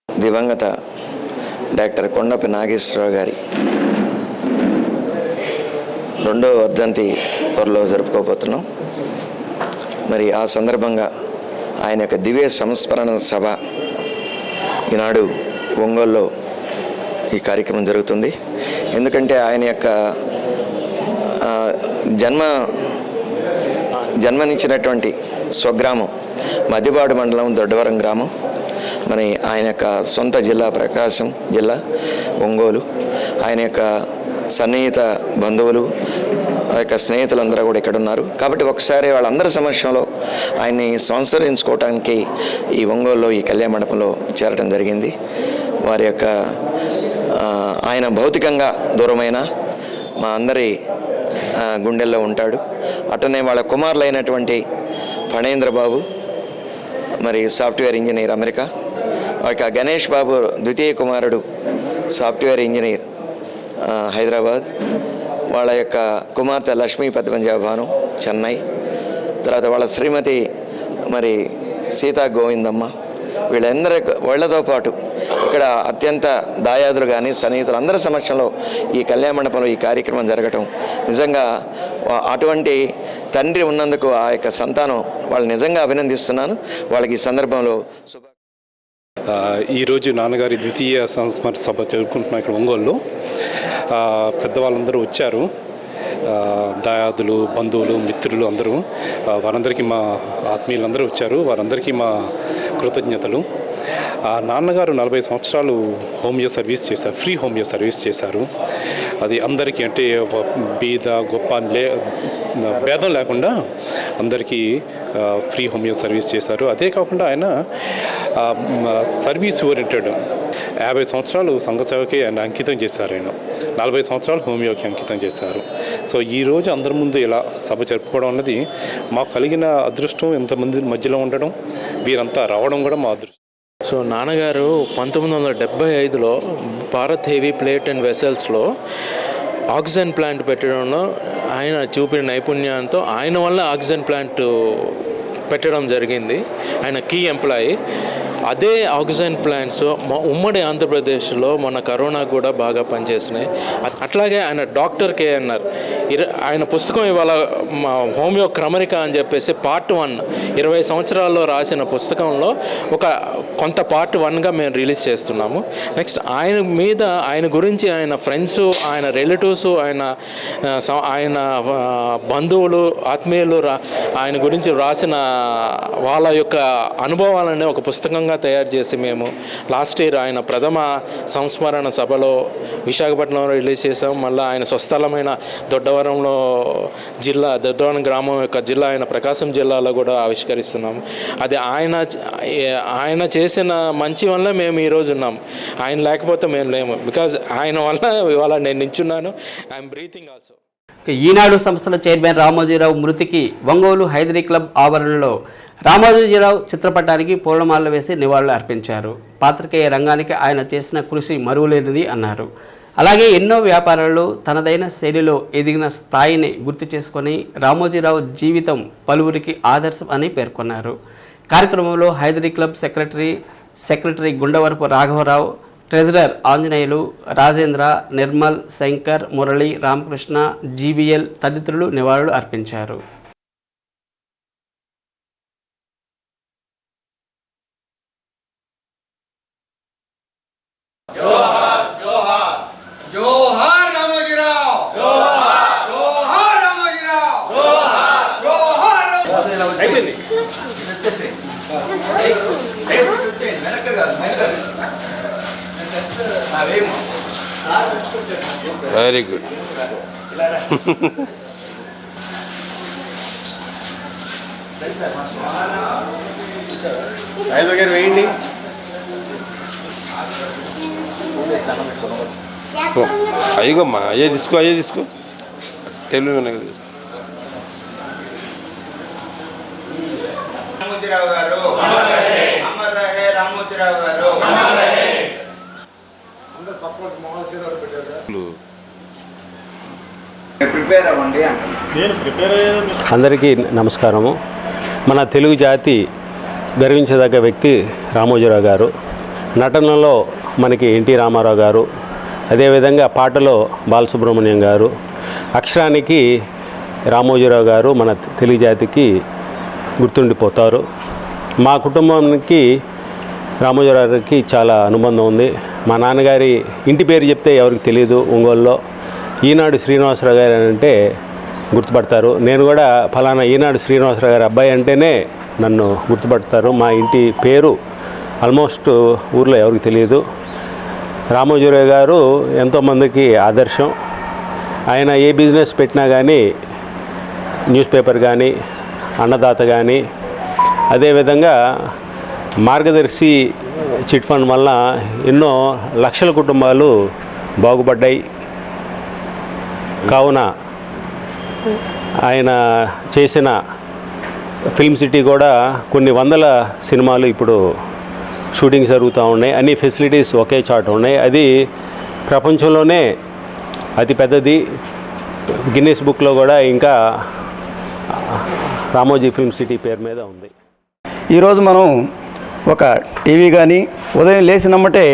దివంగత డాక్టర్ కొండపి నాగేశ్వరరావు గారి 2వ వర్ధంతి త్వరలో జరుపుకోబోతున్నాం. మరి ఆ సందర్భంగా ఆయన యొక్క దివ్య సంస్మరణ సభ ఈనాడు ఒంగోలులో ఈ కార్యక్రమం జరుగుతుంది. ఎందుకంటే ఆయన యొక్క జన్మనిచ్చినటువంటి స్వగ్రామం మధ్యపాడు మండలం దొడ్డవరం గ్రామం. మరి ఆయన యొక్క సొంత జిల్లా ప్రకాశం జిల్లా ఒంగోలు. ఆయన యొక్క సన్నిహిత బంధువులు, ఆ యొక్క స్నేహితులందరూ కూడా ఇక్కడ ఉన్నారు. కాబట్టి ఒకసారి వాళ్ళందరి సమక్షంలో ఆయన్ని సంస్కరించుకోవటానికి ఈ ఒంగోలులో ఈ కళ్యాణ మండపంలో చేరడం జరిగింది. వారి యొక్క ఆయన భౌతికంగా దూరమైన మా అందరి గుండెల్లో ఉంటాడు. అట్లనే వాళ్ళ కుమారులైనటువంటి ఫణేంద్రబాబు మరి సాఫ్ట్వేర్ ఇంజనీర్ అమెరికా, వారికి గణేష్ బాబు ద్వితీయ కుమారుడు సాఫ్ట్వేర్ ఇంజనీర్ హైదరాబాద్, వాళ్ళ యొక్క కుమార్తె లక్ష్మీ పద్మంజాభాను చెన్నై, తర్వాత వాళ్ళ శ్రీమతి మరి సీతా గోవిందమ్మ, వీళ్ళతో పాటు ఇక్కడ అత్యంత దాయాదులు కానీ సన్నిహితులు అందరి సమక్షంలో ఈ కళ్యాణ మండపంలో ఈ కార్యక్రమం జరగటం నిజంగా అటువంటి తండ్రి ఉన్నందుకు ఆ యొక్క సంతానం వాళ్ళు నిజంగా అభినందిస్తున్నాను. వాళ్ళకి ఈ సందర్భంలో ఈరోజు నాన్నగారి ద్వితీయ సంస్మరణ సభ జరుపుకుంటున్నాం ఇక్కడ ఒంగోలులో. పెద్దవాళ్ళందరూ వచ్చారు, దాయాదులు, బంధువులు, మిత్రులు అందరూ. వారందరికీ మా ఆత్మీయులందరూ వచ్చారు, వారందరికీ మా కృతజ్ఞతలు. నాన్నగారు 40 సంవత్సరాలు హోమియో సర్వీస్ చేశారు, ఫ్రీ హోమియో సర్వీస్ చేశారు. అది అందరికీ, అంటే బీద గొప్ప భేదం లేకుండా అందరికీ ఫ్రీ హోమియో సర్వీస్ చేశారు. అదే కాకుండా ఆయన సర్వీస్ ఓరియంటెడ్, 50 సంవత్సరాలు సంఘ సేవకి ఆయన అంకితం చేశారు. ఆయన 40 సంవత్సరాలు హోమియోకి అంకితం చేశారు. సో ఈరోజు అందరి ముందు ఇలా సభ జరుపుకోవడం అన్నది మాకు కలిగిన అదృష్టం. ఇంతమంది మధ్యలో ఉండడం, వీరంతా రావడం కూడా మా అదృష్టం. సో నాన్నగారు 1975లో భారత్ హెవీ ప్లేట్ అండ్ వెసల్స్లో ఆక్సిజన్ ప్లాంట్ పెట్టడంలో ఆయన చూపిన నైపుణ్యంతో ఆయన వల్ల ఆక్సిజన్ ప్లాంట్ పెట్టడం జరిగింది. ఆయన కీ ఎంప్లాయీ. అదే ఆక్సిజన్ ప్లాంట్స్ ఉమ్మడి ఆంధ్రప్రదేశ్లో మన కరోనా కూడా బాగా పనిచేసినాయి. అట్లాగే ఆయన డాక్టర్ కేఎన్ఆర్ ఆయన పుస్తకం ఇవాళ హోమియో క్రమరిక అని చెప్పేసి పార్ట్ 1 20 సంవత్సరాల్లో రాసిన పుస్తకంలో కొంత పార్ట్ 1గా మేము రిలీజ్ చేస్తున్నాము. నెక్స్ట్ ఆయన మీద, ఆయన గురించి ఆయన ఫ్రెండ్స్, ఆయన రిలేటివ్స్, ఆయన బంధువులు, ఆత్మీయులు ఆయన గురించి రాసిన వాళ్ళ యొక్క అనుభవాలనే ఒక పుస్తకంగా తయారు చేసి మేము లాస్ట్ ఇయర్ ఆయన ప్రథమ సంస్మరణ సభలో విశాఖపట్నంలో రిలీజ్ చేసాం. మళ్ళీ ఆయన స్వస్థలమైన దొడ్డవరం గ్రామం యొక్క జిల్లా అయిన ప్రకాశం జిల్లాలో కూడా ఆవిష్కరిస్తున్నాము. అది ఆయన చేసిన మంచి వల్ల మేము ఈరోజు ఉన్నాము. ఆయన లేకపోతే మేము లేము. బికాజ్ ఆయన వల్ల ఇవాళ నేను నించున్నాను. I'm breathing also. ఈనాడు సంస్థల చైర్మన్ రామోజీరావు మృతికి ఒంగోలు హైదరీ క్లబ్ ఆవరణలో రామోజీరావు చిత్రపటానికి పూలమాలలు వేసి నివాళులు అర్పించారు. పాత్రికేయ రంగానికి ఆయన చేసిన కృషి మరువలేనిది అన్నారు. అలాగే ఎన్నో వ్యాపారాల్లో తనదైన శైలిలో ఎదిగిన స్థాయిని గుర్తు చేసుకొని రామోజీరావు జీవితం పలువురికి ఆదర్శం అని పేర్కొన్నారు. కార్యక్రమంలో హైదరీ క్లబ్ సెక్రటరీ గుండవరపు రాఘవరావు, ట్రెజరర్ ఆంజనేయులు, రాజేంద్ర, నిర్మల్, శంకర్, మురళి, రామకృష్ణ, జీబీఎల్ తదితరులు నివాళులు అర్పించారు. Very good. వేయండి. అయ్యమ్మా అయ్యే తీసుకో తెలుగు తీసుకో. రామోజీరావు గారు అమర్ రహే. రామోజీరావు గారు అందరికీ నమస్కారము. మన తెలుగు జాతి గర్వించదగ్గ వ్యక్తి రామోజీరావు గారు. నటనలో మనకి ఎన్టీ రామారావు గారు, అదేవిధంగా పాటలో బాలసుబ్రహ్మణ్యం గారు, అక్షరానికి రామోజీరావు గారు మన తెలుగు జాతికి గుర్తుండిపోతారు. మా కుటుంబానికి రామోజీరావు గారికి చాలా అనుబంధం ఉంది. మా నాన్నగారి ఇంటి పేరు చెప్తే ఎవరికి తెలియదు. ఒంగోలులో ఈనాడు శ్రీనివాసరావు గారు అంటే గుర్తుపడతారు. నేను కూడా ఫలానా ఈనాడు శ్రీనివాసరావు గారి అబ్బాయి అంటేనే నన్ను గుర్తుపడతారు. మా ఇంటి పేరు ఆల్మోస్ట్ ఊర్లో ఎవరికి తెలియదు. రామోజీరావు గారు ఎంతోమందికి ఆదర్శం. ఆయన ఏ బిజినెస్ పెట్టినా కానీ, న్యూస్ పేపర్ కానీ, అన్నదాత కానీ, అదేవిధంగా మార్గదర్శి చిట్ ఫండ్ వల్ల ఎన్నో లక్షల కుటుంబాలు బాగుపడ్డాయి. కావున ఆయన చేసిన ఫిల్మ్ సిటీ కూడా కొన్ని వందల సినిమాలు ఇప్పుడు షూటింగ్స్ జరుగుతూ ఉన్నాయి. అన్ని ఫెసిలిటీస్ ఒకే చాట ఉన్నాయి. అది ప్రపంచంలోనే అతిపెద్దది. గిన్నెస్ బుక్లో కూడా ఇంకా రామోజీ ఫిల్మ్ సిటీ పేరు మీద ఉంది. ఈరోజు మనం ఒక టీవీ కానీ ఉదయం లేచినమ్మటే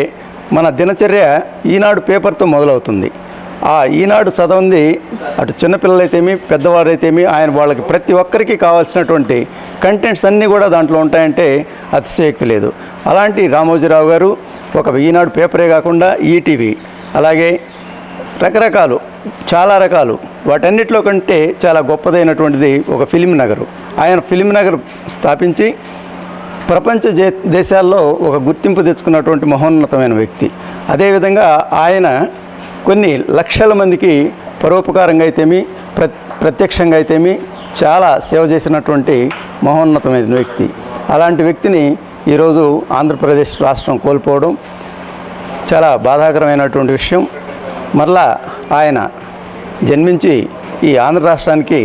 మన దినచర్య ఈనాడు పేపర్తో మొదలవుతుంది. ఆ ఈనాడు చదవంది అటు చిన్నపిల్లలైతేమి పెద్దవారైతేమి ఆయన వాళ్ళకి ప్రతి ఒక్కరికి కావాల్సినటువంటి కంటెంట్స్ అన్నీ కూడా దాంట్లో ఉంటాయంటే అతిశయోక్తి లేదు. అలాంటి రామోజీరావు గారు ఒక ఈనాడు పేపరే కాకుండా ఈటీవీ, అలాగే రకరకాలు చాలా రకాలు, వాటన్నిటిలో కంటే చాలా గొప్పదైనటువంటిది ఒక ఫిలిం నగరు. ఆయన ఫిలిం నగర్ స్థాపించి ప్రపంచ దేశాల్లో ఒక గుర్తింపు తెచ్చుకున్నటువంటి మహోన్నతమైన వ్యక్తి. అదేవిధంగా ఆయన కొన్ని లక్షల మందికి పరోపకారంగా అయితేమి ప్రత్యక్షంగా అయితేమి చాలా సేవ చేసినటువంటి మహోన్నతమైన వ్యక్తి. అలాంటి వ్యక్తిని ఈరోజు ఆంధ్రప్రదేశ్ రాష్ట్రం కోల్పోవడం చాలా బాధాకరమైనటువంటి విషయం. మరలా ఆయన జన్మించి ఈ ఆంధ్ర రాష్ట్రానికి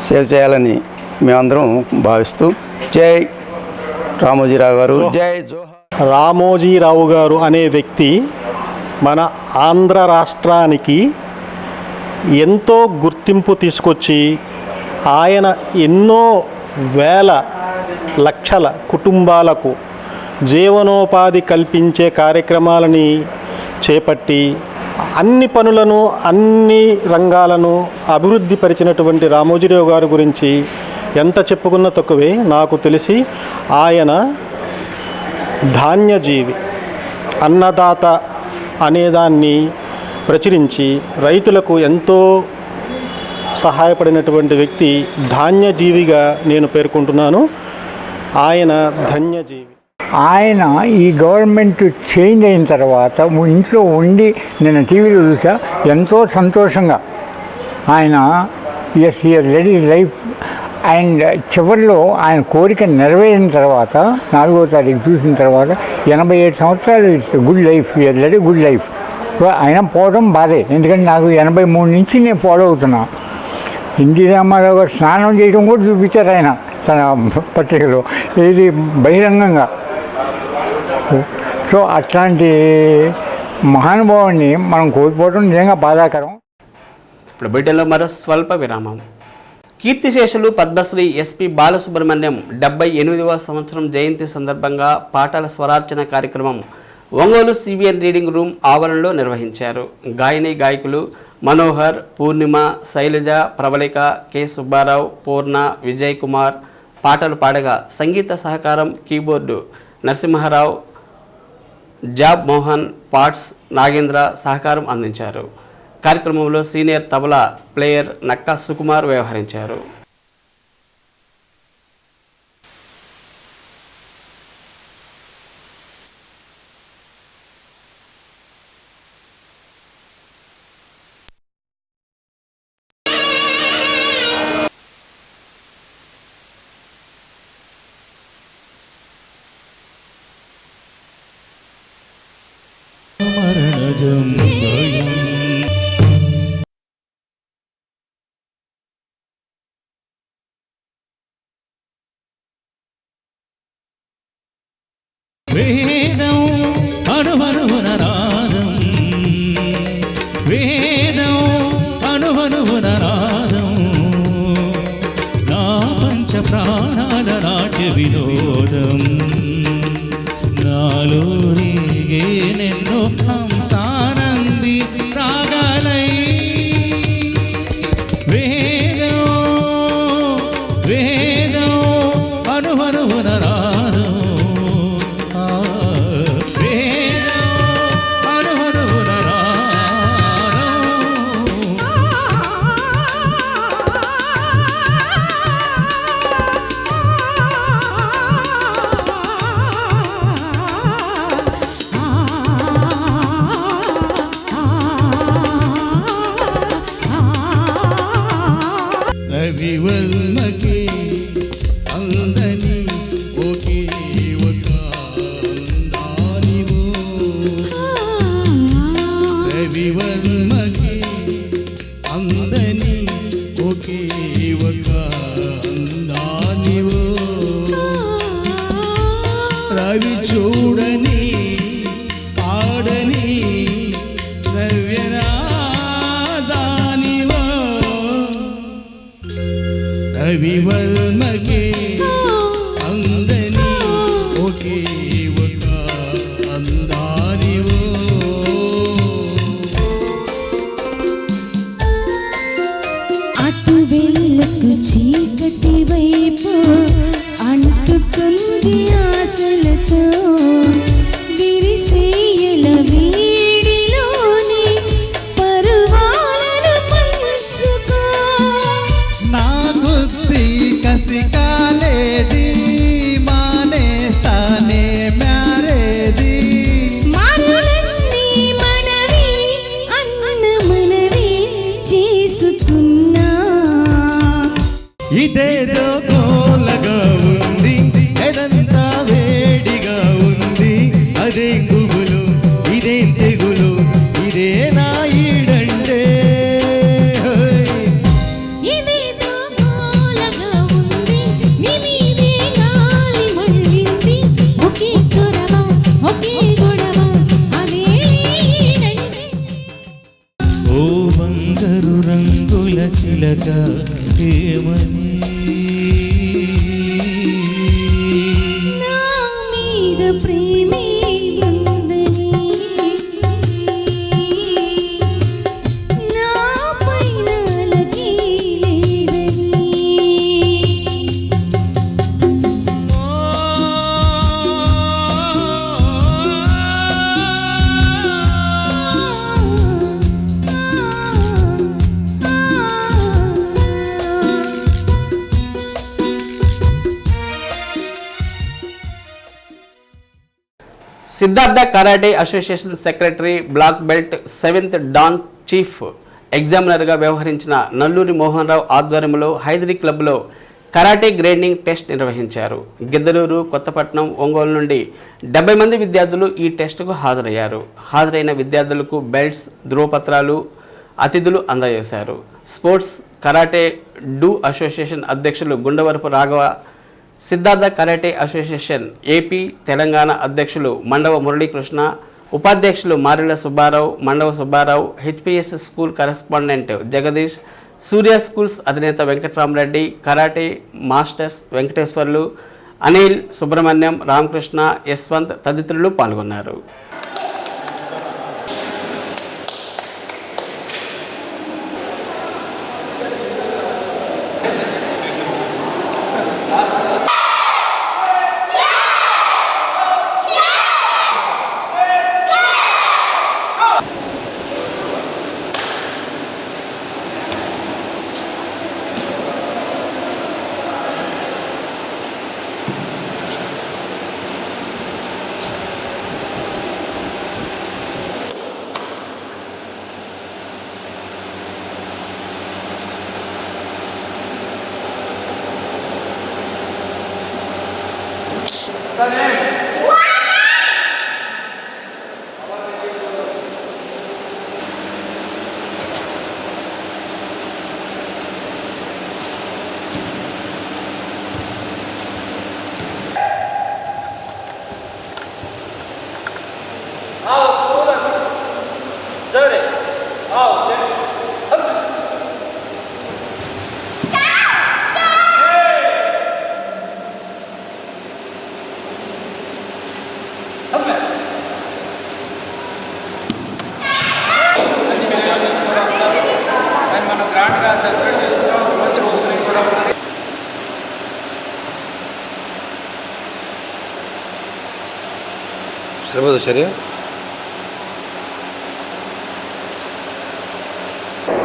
సేవ చేయాలని మేమందరం భావిస్తూ జై రామోజీరావు గారు, జై జోహార్. రామోజీరావు గారు అనే వ్యక్తి మన ఆంధ్ర రాష్ట్రానికి ఎంతో గుర్తింపు తీసుకొచ్చి ఆయన ఎన్నో వేల లక్షల కుటుంబాలకు జీవనోపాధి కల్పించే కార్యక్రమాలని చేపట్టి అన్ని పనులను అన్ని రంగాలను అభివృద్ధి పరిచినటువంటి రామోజీరావు గారి గురించి ఎంత చెప్పుకున్నా తక్కువే. నాకు తెలిసి ఆయన ధాన్యజీవి, అన్నదాత అనేదాన్ని ప్రచురించి రైతులకు ఎంతో సహాయపడినటువంటి వ్యక్తి ధాన్యజీవిగా నేను పేర్కొంటున్నాను. ఆయన ధన్యజీవి. ఆయన ఈ గవర్నమెంట్ చేంజ్ అయిన తర్వాత ఇంట్లో ఉండి నేను టీవీలో చూసా, ఎంతో సంతోషంగా ఆయన as here led his life. And చివరిలో ఆయన కోరిక నెరవేరిన తర్వాత 4వ తారీఖు చూసిన తర్వాత 87 సంవత్సరాలు it's good life, here led good life. ఆయన పోవడం బాధే, ఎందుకంటే నాకు 83 నుంచి నేను ఫాలో అవుతున్నా. ఎన్టీ రామారావు గారు స్నానం చేయడం కూడా చూపించారు ఆయన తన పత్రికలో, ఇది బహిరంగంగా. సో అట్లాంటి మహానుభావుని మనం కోల్పోవడం నిజంగా బాధాకరం. ఇప్పుడు బిడ్డలో మరో స్వల్ప విరామం. కీర్తిశేషులు పద్మశ్రీ ఎస్పి బాలసుబ్రహ్మణ్యం 78వ సంవత్సరం జయంతి సందర్భంగా పాటల స్వరార్చన కార్యక్రమం ఒంగోలు సిబిఎన్ రీడింగ్ రూమ్ ఆవరణలో నిర్వహించారు. గాయని గాయకులు మనోహర్, పూర్ణిమ, శైలజ, ప్రబలిక, కె సుబ్బారావు, పూర్ణ, విజయ్ కుమార్ పాటలు పాడగా సంగీత సహకారం కీబోర్డు నరసింహారావు, జాబ్ మోహన్, పాట్స్ నాగేంద్ర సహకారం అందించారు. కార్యక్రమంలో సీనియర్ తబలా ప్లేయర్ నక్కా సుకుమార్ వ్యవహరించారు. వేదం అనుహనున నాదం, వేదం అనుహనున నాదం, నా పంచ ప్రాణాల నాట్య వినోదం, నాలో రేగే నెన్నో హంసానంది రాగాలై. వేదం వేదం అనుహనున నాదం, రవివర్మకి అందని ఒకే ఒక అందానివో, రవివర్మకి అందని ఒకే ఒక అందానివో, రవి చూడని పాడని నవ్యనాదానివో, రవివర్మకి అందని ఒకే ఒక అందానివో. అటు వెళ్ళకు చీకటి వైపు అంటుకుంది ఆశలతో, ప్రేమే ఉండని నా పైన అలకే లేదని Siddhartha karate association secretary black belt 7th dan chief ఎగ్జామినర్గా వ్యవహరించిన నల్లూరి మోహన్ రావు ఆధ్వర్యంలో హైదరీ క్లబ్లో కరాటే గ్రేడింగ్ టెస్ట్ నిర్వహించారు. గిద్దలూరు, కొత్తపట్నం, ఒంగోలు నుండి 70 మంది విద్యార్థులు ఈ టెస్టుకు హాజరయ్యారు. హాజరైన విద్యార్థులకు బెల్ట్స్, ధృవపత్రాలు అతిథులు అందజేశారు. స్పోర్ట్స్ కరాటే డూ అసోసియేషన్ అధ్యక్షులు Gundavarapu Raghava, Siddhartha karate association AP, Telangana అధ్యక్షులు మండవ మురళీకృష్ణ, ఉపాధ్యక్షులు Marela Subbarao, Mandava Subbarao, HPS school correspondent Jagadish, Surya schools అధినేత వెంకటరామరెడ్డి, కరాటే మాస్టర్స్ వెంకటేశ్వర్లు, అనిల్, సుబ్రహ్మణ్యం, రామకృష్ణ, యశ్వంత్ తదితరులు పాల్గొన్నారు.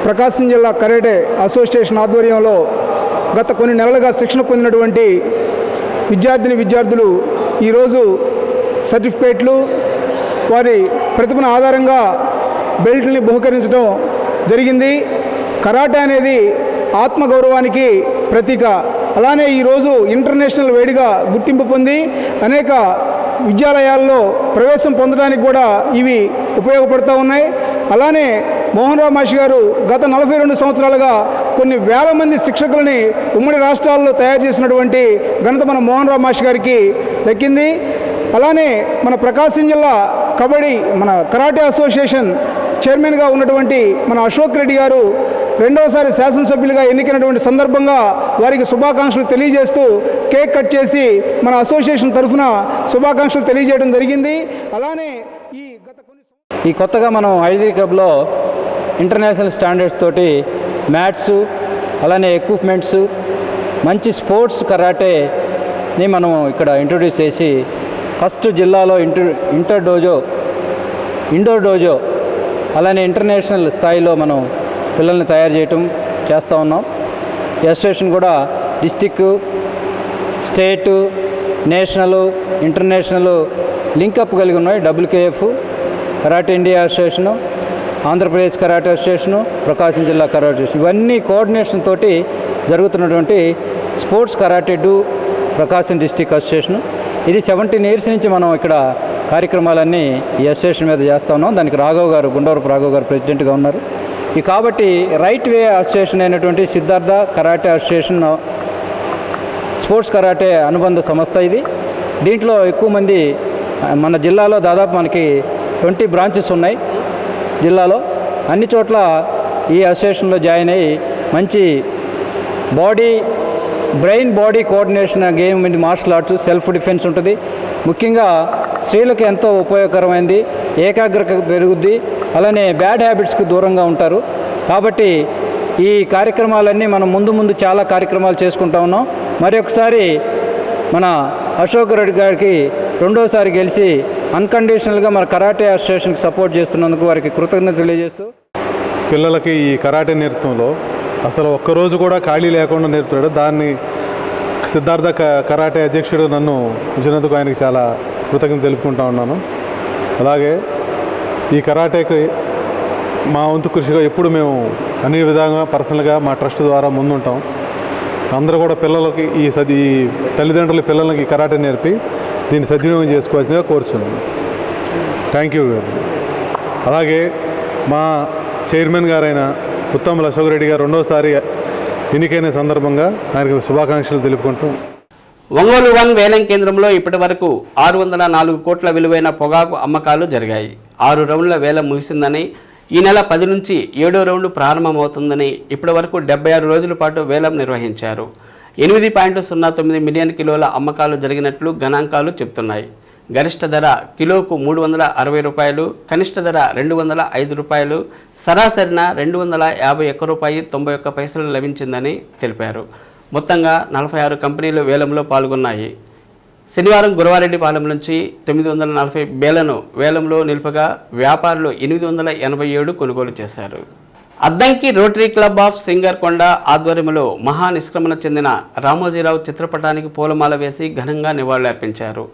ప్రకాశం జిల్లా కరాటే అసోసియేషన్ ఆధ్వర్యంలో గత కొన్ని నెలలుగా శిక్షణ పొందినటువంటి విద్యార్థులు ఈరోజు సర్టిఫికేట్లు, వారి ప్రతిభను ఆధారంగా బెల్ట్ని బహుకరించడం జరిగింది. కరాటే అనేది ఆత్మగౌరవానికి ప్రతీక. అలానే ఈరోజు ఇంటర్నేషనల్ వేడిగా గుర్తింపు పొంది అనేక విద్యాలయాల్లో ప్రవేశం పొందడానికి కూడా ఇవి ఉపయోగపడుతూ ఉన్నాయి. అలానే మోహన్ రావు మాషి గారు గత 42 సంవత్సరాలుగా కొన్ని వేల మంది శిక్షకులని ఉమ్మడి రాష్ట్రాల్లో తయారు చేసినటువంటి ఘనత మన మోహన్ రావు మాషి గారికి దక్కింది. అలానే మన ప్రకాశం జిల్లా మన కరాటే అసోసియేషన్ చైర్మన్గా ఉన్నటువంటి మన అశోక్ రెడ్డి గారు రెండవసారి శాసనసభ్యులుగా ఎన్నికైనటువంటి సందర్భంగా వారికి శుభాకాంక్షలు తెలియజేస్తూ కేక్ కట్ చేసి మన అసోసియేషన్ తరఫున శుభాకాంక్షలు తెలియజేయడం జరిగింది. అలానే ఈ కొత్తగా మనం హైదరీ క్లబ్లో ఇంటర్నేషనల్ స్టాండర్డ్స్ తోటి మ్యాట్స్, అలానే ఎక్విప్మెంట్స్, మంచి స్పోర్ట్స్ కరాటేని మనం ఇక్కడ ఇంట్రొడ్యూస్ చేసి ఫస్ట్ జిల్లాలో ఇండోర్ డోజో అలానే ఇంటర్నేషనల్ స్థాయిలో మనం పిల్లల్ని తయారు చేస్తూ ఉన్నాం. ఈ అసోసియేషన్ కూడా district, state, national, international linkup కలిగి ఉన్నాయి. WKF, karate India association, Andhra Pradesh karate association, Prakasam జిల్లా కరాటే అసోసియేషన్, ఇవన్నీ కోఆర్డినేషన్ తోటి జరుగుతున్నటువంటి sports karate do Prakasam district association. ఇది 17 years నుంచి మనం ఇక్కడ కార్యక్రమాలన్నీ ఈ అసోసియేషన్ మీద చేస్తూ ఉన్నాం. దానికి గుండవరపు రాఘవ్ గారు ప్రెసిడెంట్గా ఉన్నారు. కాబట్టి రైట్ వే అసోసియేషన్ అయినటువంటి Siddhartha karate association sports karate అనుబంధ సంస్థ ఇది. దీంట్లో ఎక్కువ మంది మన జిల్లాలో దాదాపు మనకి 20 బ్రాంచెస్ ఉన్నాయి. జిల్లాలో అన్ని చోట్ల ఈ అసోసియేషన్లో జాయిన్ అయ్యి మంచి brain body coordination game martial arts, self defence ఉంటుంది. ముఖ్యంగా స్త్రీలకు ఎంతో ఉపయోగకరమైంది, ఏకాగ్రత పెరుగుద్ది, అలానే బ్యాడ్ హ్యాబిట్స్కి దూరంగా ఉంటారు. కాబట్టి ఈ కార్యక్రమాలన్నీ మనం ముందు చాలా కార్యక్రమాలు చేసుకుంటా ఉన్నాం. మరి ఒకసారి మన అశోక్ రెడ్డి గారికి రెండోసారి గెలిచి అన్కండిషనల్గా మన కరాటే అసోసియేషన్కి సపోర్ట్ చేస్తున్నందుకు వారికి కృతజ్ఞత తెలియజేస్తూ, పిల్లలకి ఈ కరాటే నేర్పడంలో అసలు ఒక్కరోజు కూడా ఖాళీ లేకుండా నేర్పుతాడు. దాన్ని సిద్ధార్థ కరాటే అధ్యక్షుడు నన్ను ఉంచినందుకు ఆయనకి చాలా కృతజ్ఞత తెలుపుకుంటా ఉన్నాను. అలాగే ఈ కరాటేకి మా వంతు కృషిగా ఎప్పుడు మేము అన్ని విధంగా పర్సనల్గా మా ట్రస్ట్ ద్వారా ముందుంటాం. అందరూ కూడా పిల్లలకి ఈ తల్లిదండ్రుల పిల్లలకి కరాటే నేర్పి దీన్ని సద్వినియోగం చేసుకోవాల్సిందిగా కోరుచున్నాను. Thank you. అలాగే మా చైర్మన్ గారైన ఉత్తమ్ అశోక్ రెడ్డి గారు రెండోసారి ఎన్నికైన సందర్భంగా ఆయనకు శుభాకాంక్షలు తెలుపుకుంటూ, ఒంగోలు 1 వేలం కేంద్రంలో ఇప్పటి వరకు 604 కోట్ల విలువైన పొగాకు అమ్మకాలు జరిగాయి. 6 రౌండ్ల వేలం ముగిసిందని, ఈ నెల 10 నుంచి 7వ రౌండ్ ప్రారంభమవుతుందని ఇప్పటి వరకు 76 రోజుల పాటు వేలం నిర్వహించారు. 8.09 మిలియన్ కిలోల అమ్మకాలు జరిగినట్లు గణాంకాలు చెబుతున్నాయి. గరిష్ట ధర కిలోకు 360 రూపాయలు, కనిష్ట ధర 205 రూపాయలు, సరాసరిన 251 రూపాయి 91 పైసలు లభించిందని తెలిపారు. మొత్తంగా 46 కంపెనీలు వేలంలో పాల్గొన్నాయి. శనివారం గురవారెడ్డిపాలెం నుంచి 940 బేలను వేలంలో నిలుపగా వ్యాపారులు 887 కొనుగోలు చేశారు. Addanki rotary club of Singarakonda ఆధ్వర్యంలో మహా నిష్క్రమణ చెందిన రామోజీరావు చిత్రపటానికి పూలమాల వేసి ఘనంగా నివాళులర్పించారు.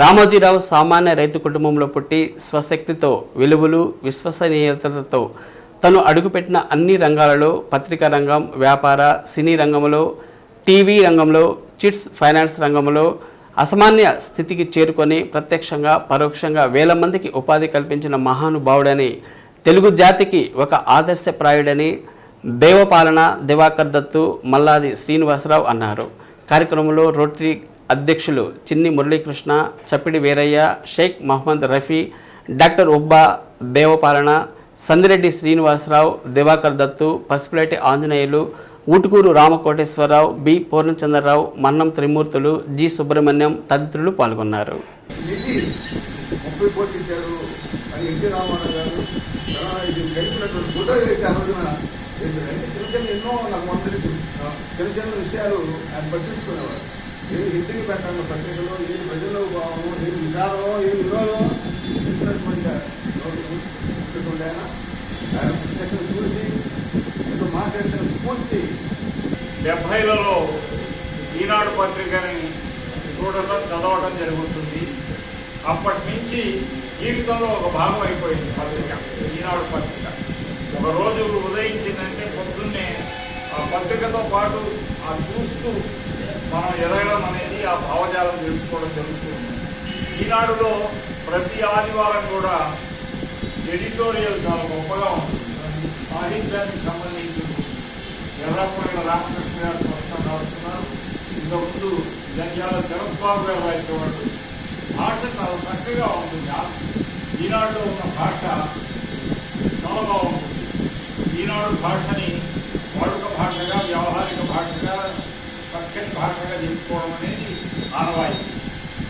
రామోజీరావు సామాన్య రైతు కుటుంబంలో పుట్టి స్వశక్తితో, విలువలు, విశ్వసనీయతలతో తను అడుగుపెట్టిన అన్ని రంగాలలో, పత్రికా రంగం, వ్యాపార, సినీ రంగంలో, టీవీ రంగంలో, చిట్స్ ఫైనాన్స్ రంగంలో అసామాన్య స్థితికి చేరుకొని ప్రత్యక్షంగా పరోక్షంగా వేల మందికి ఉపాధి కల్పించిన మహానుభావుడని, తెలుగు జాతికి ఒక ఆదర్శప్రాయుడని దేవపాలన దివాకర్ దత్తు, మల్లాది శ్రీనివాసరావు అన్నారు. కార్యక్రమంలో రోటరీ అధ్యక్షులు చిన్ని మురళీకృష్ణ, చప్పిడి వీరయ్య, షేక్ మహమ్మద్ రఫీ, డాక్టర్ ఉబ్బా, దేవపాలన, సందిరెడ్డి శ్రీనివాసరావు, దివాకర్ దత్తు, పసుపులేటి ఆంజనేయులు, ఊటుకూరు రామకోటేశ్వరరావు, బి పూర్ణచంద్రరావు, మన్నం త్రిమూర్తులు, జి సుబ్రహ్మణ్యం తదితరులు పాల్గొన్నారు. ఏది ఇంటికి పెట్టాలి పత్రికలో, ఏది ప్రజల్లో భావము, ఏది విచారమో, ఏది విరోధమో తీసుకున్నటువంటి తీసుకుంటుండే ఆయన పుస్తకం చూసి ఏదో మాట్లాడిన స్ఫూర్తి. 70లలో ఈనాడు పత్రికని చూడటం, చదవడం జరుగుతుంది. అప్పటి నుంచి జీవితంలో ఒక భాగం అయిపోయింది పత్రిక, ఈనాడు పత్రిక. ఒకరోజు ఉదయించిందంటే పొద్దున్నే ఆ పత్రికతో పాటు ఆ చూస్తూ మనం ఎదగడం అనేది, ఆ భావజాలం తెలుసుకోవడం జరుగుతుంది. ఈనాడులో ప్రతి ఆదివారం కూడా ఎడిటోరియల్ చాలా గొప్పగా ఉంటుంది. సాహిత్యానికి సంబంధించి ఎర్రపల్లి రామకృష్ణ గారు పుస్తకం రాస్తున్నారు. ఇంతకుముందు జంధ్యాల శరత్ బాబు గారు రాసేవాళ్ళు. భాష చాలా చక్కగా ఉంటుంది. ఈనాడులో ఉన్న భాష చాలా బాగుంటుంది. ఈనాడు భాషని వాడుక భాషగా, వ్యవహారిక భాషగా, చక్కని భాషగా చెప్పుకోవడం అనేది ఆనవాయితీ.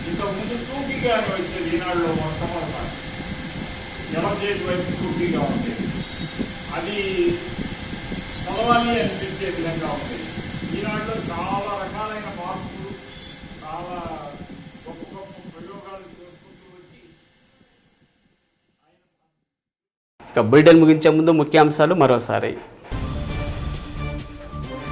ఇంతకుముందు టూకీగా వచ్చేది ఈనాడులో మొట్టమొదటి ఎడచేతి వైపు టూకీగా ఉండేది. అది చదవాలి అనిపించే విధంగా ఉండేది. ఈనాడులో చాలా రకాలైన మార్పులు, చాలా గొప్ప గొప్ప ప్రయోగాలు చేసుకుంటూ వచ్చి. బులెటిన్ ముగించే ముందు ముఖ్యాంశాలు మరోసారి.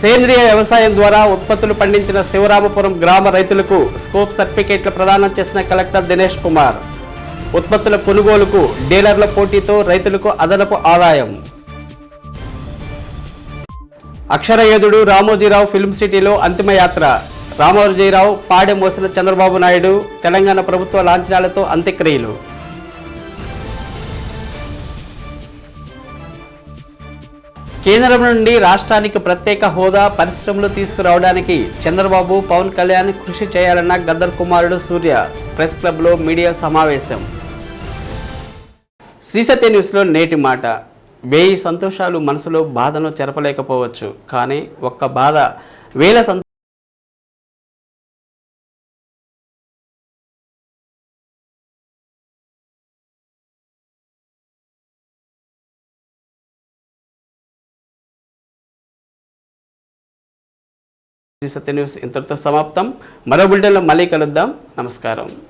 సేంద్రియ వ్యవసాయం ద్వారా ఉత్పత్తులు పండించిన శివరామపురం గ్రామ రైతులకు స్కోప్ సర్టిఫికేట్లు ప్రదానం చేసిన కలెక్టర్ దినేష్ కుమార్. ఉత్పత్తుల కొనుగోలుకు డీలర్ల పోటీతో రైతులకు అదనపు ఆదాయం. అక్షరయోధుడు రామోజీరావు ఫిల్మ్ సిటీలో అంతిమయాత్ర. రామోజీరావు పాడె మోసిన చంద్రబాబు నాయుడు, తెలంగాణ ప్రభుత్వ లాంఛనాలతో అంత్యక్రియలు. కేంద్రం నుండి రాష్ట్రానికి ప్రత్యేక హోదా, పరిశ్రమలు తీసుకురావడానికి చంద్రబాబు, పవన్ కళ్యాణ్ కృషి చేయాలన్న గద్దర్ కుమారుడు సూర్య. ప్రెస్ క్లబ్లో మీడియా సమావేశం. శ్రీసత్య న్యూస్లో నేటి మాట. 1000 సంతోషాలు మనసులో బాధను చెరపలేకపోవచ్చు, కానీ ఒక్క బాధ 1000 సత్య న్యూస్ ఇంతటితో సమాప్తం. మరో బులెటిన్లో మళ్ళీ కలుద్దాం. నమస్కారం.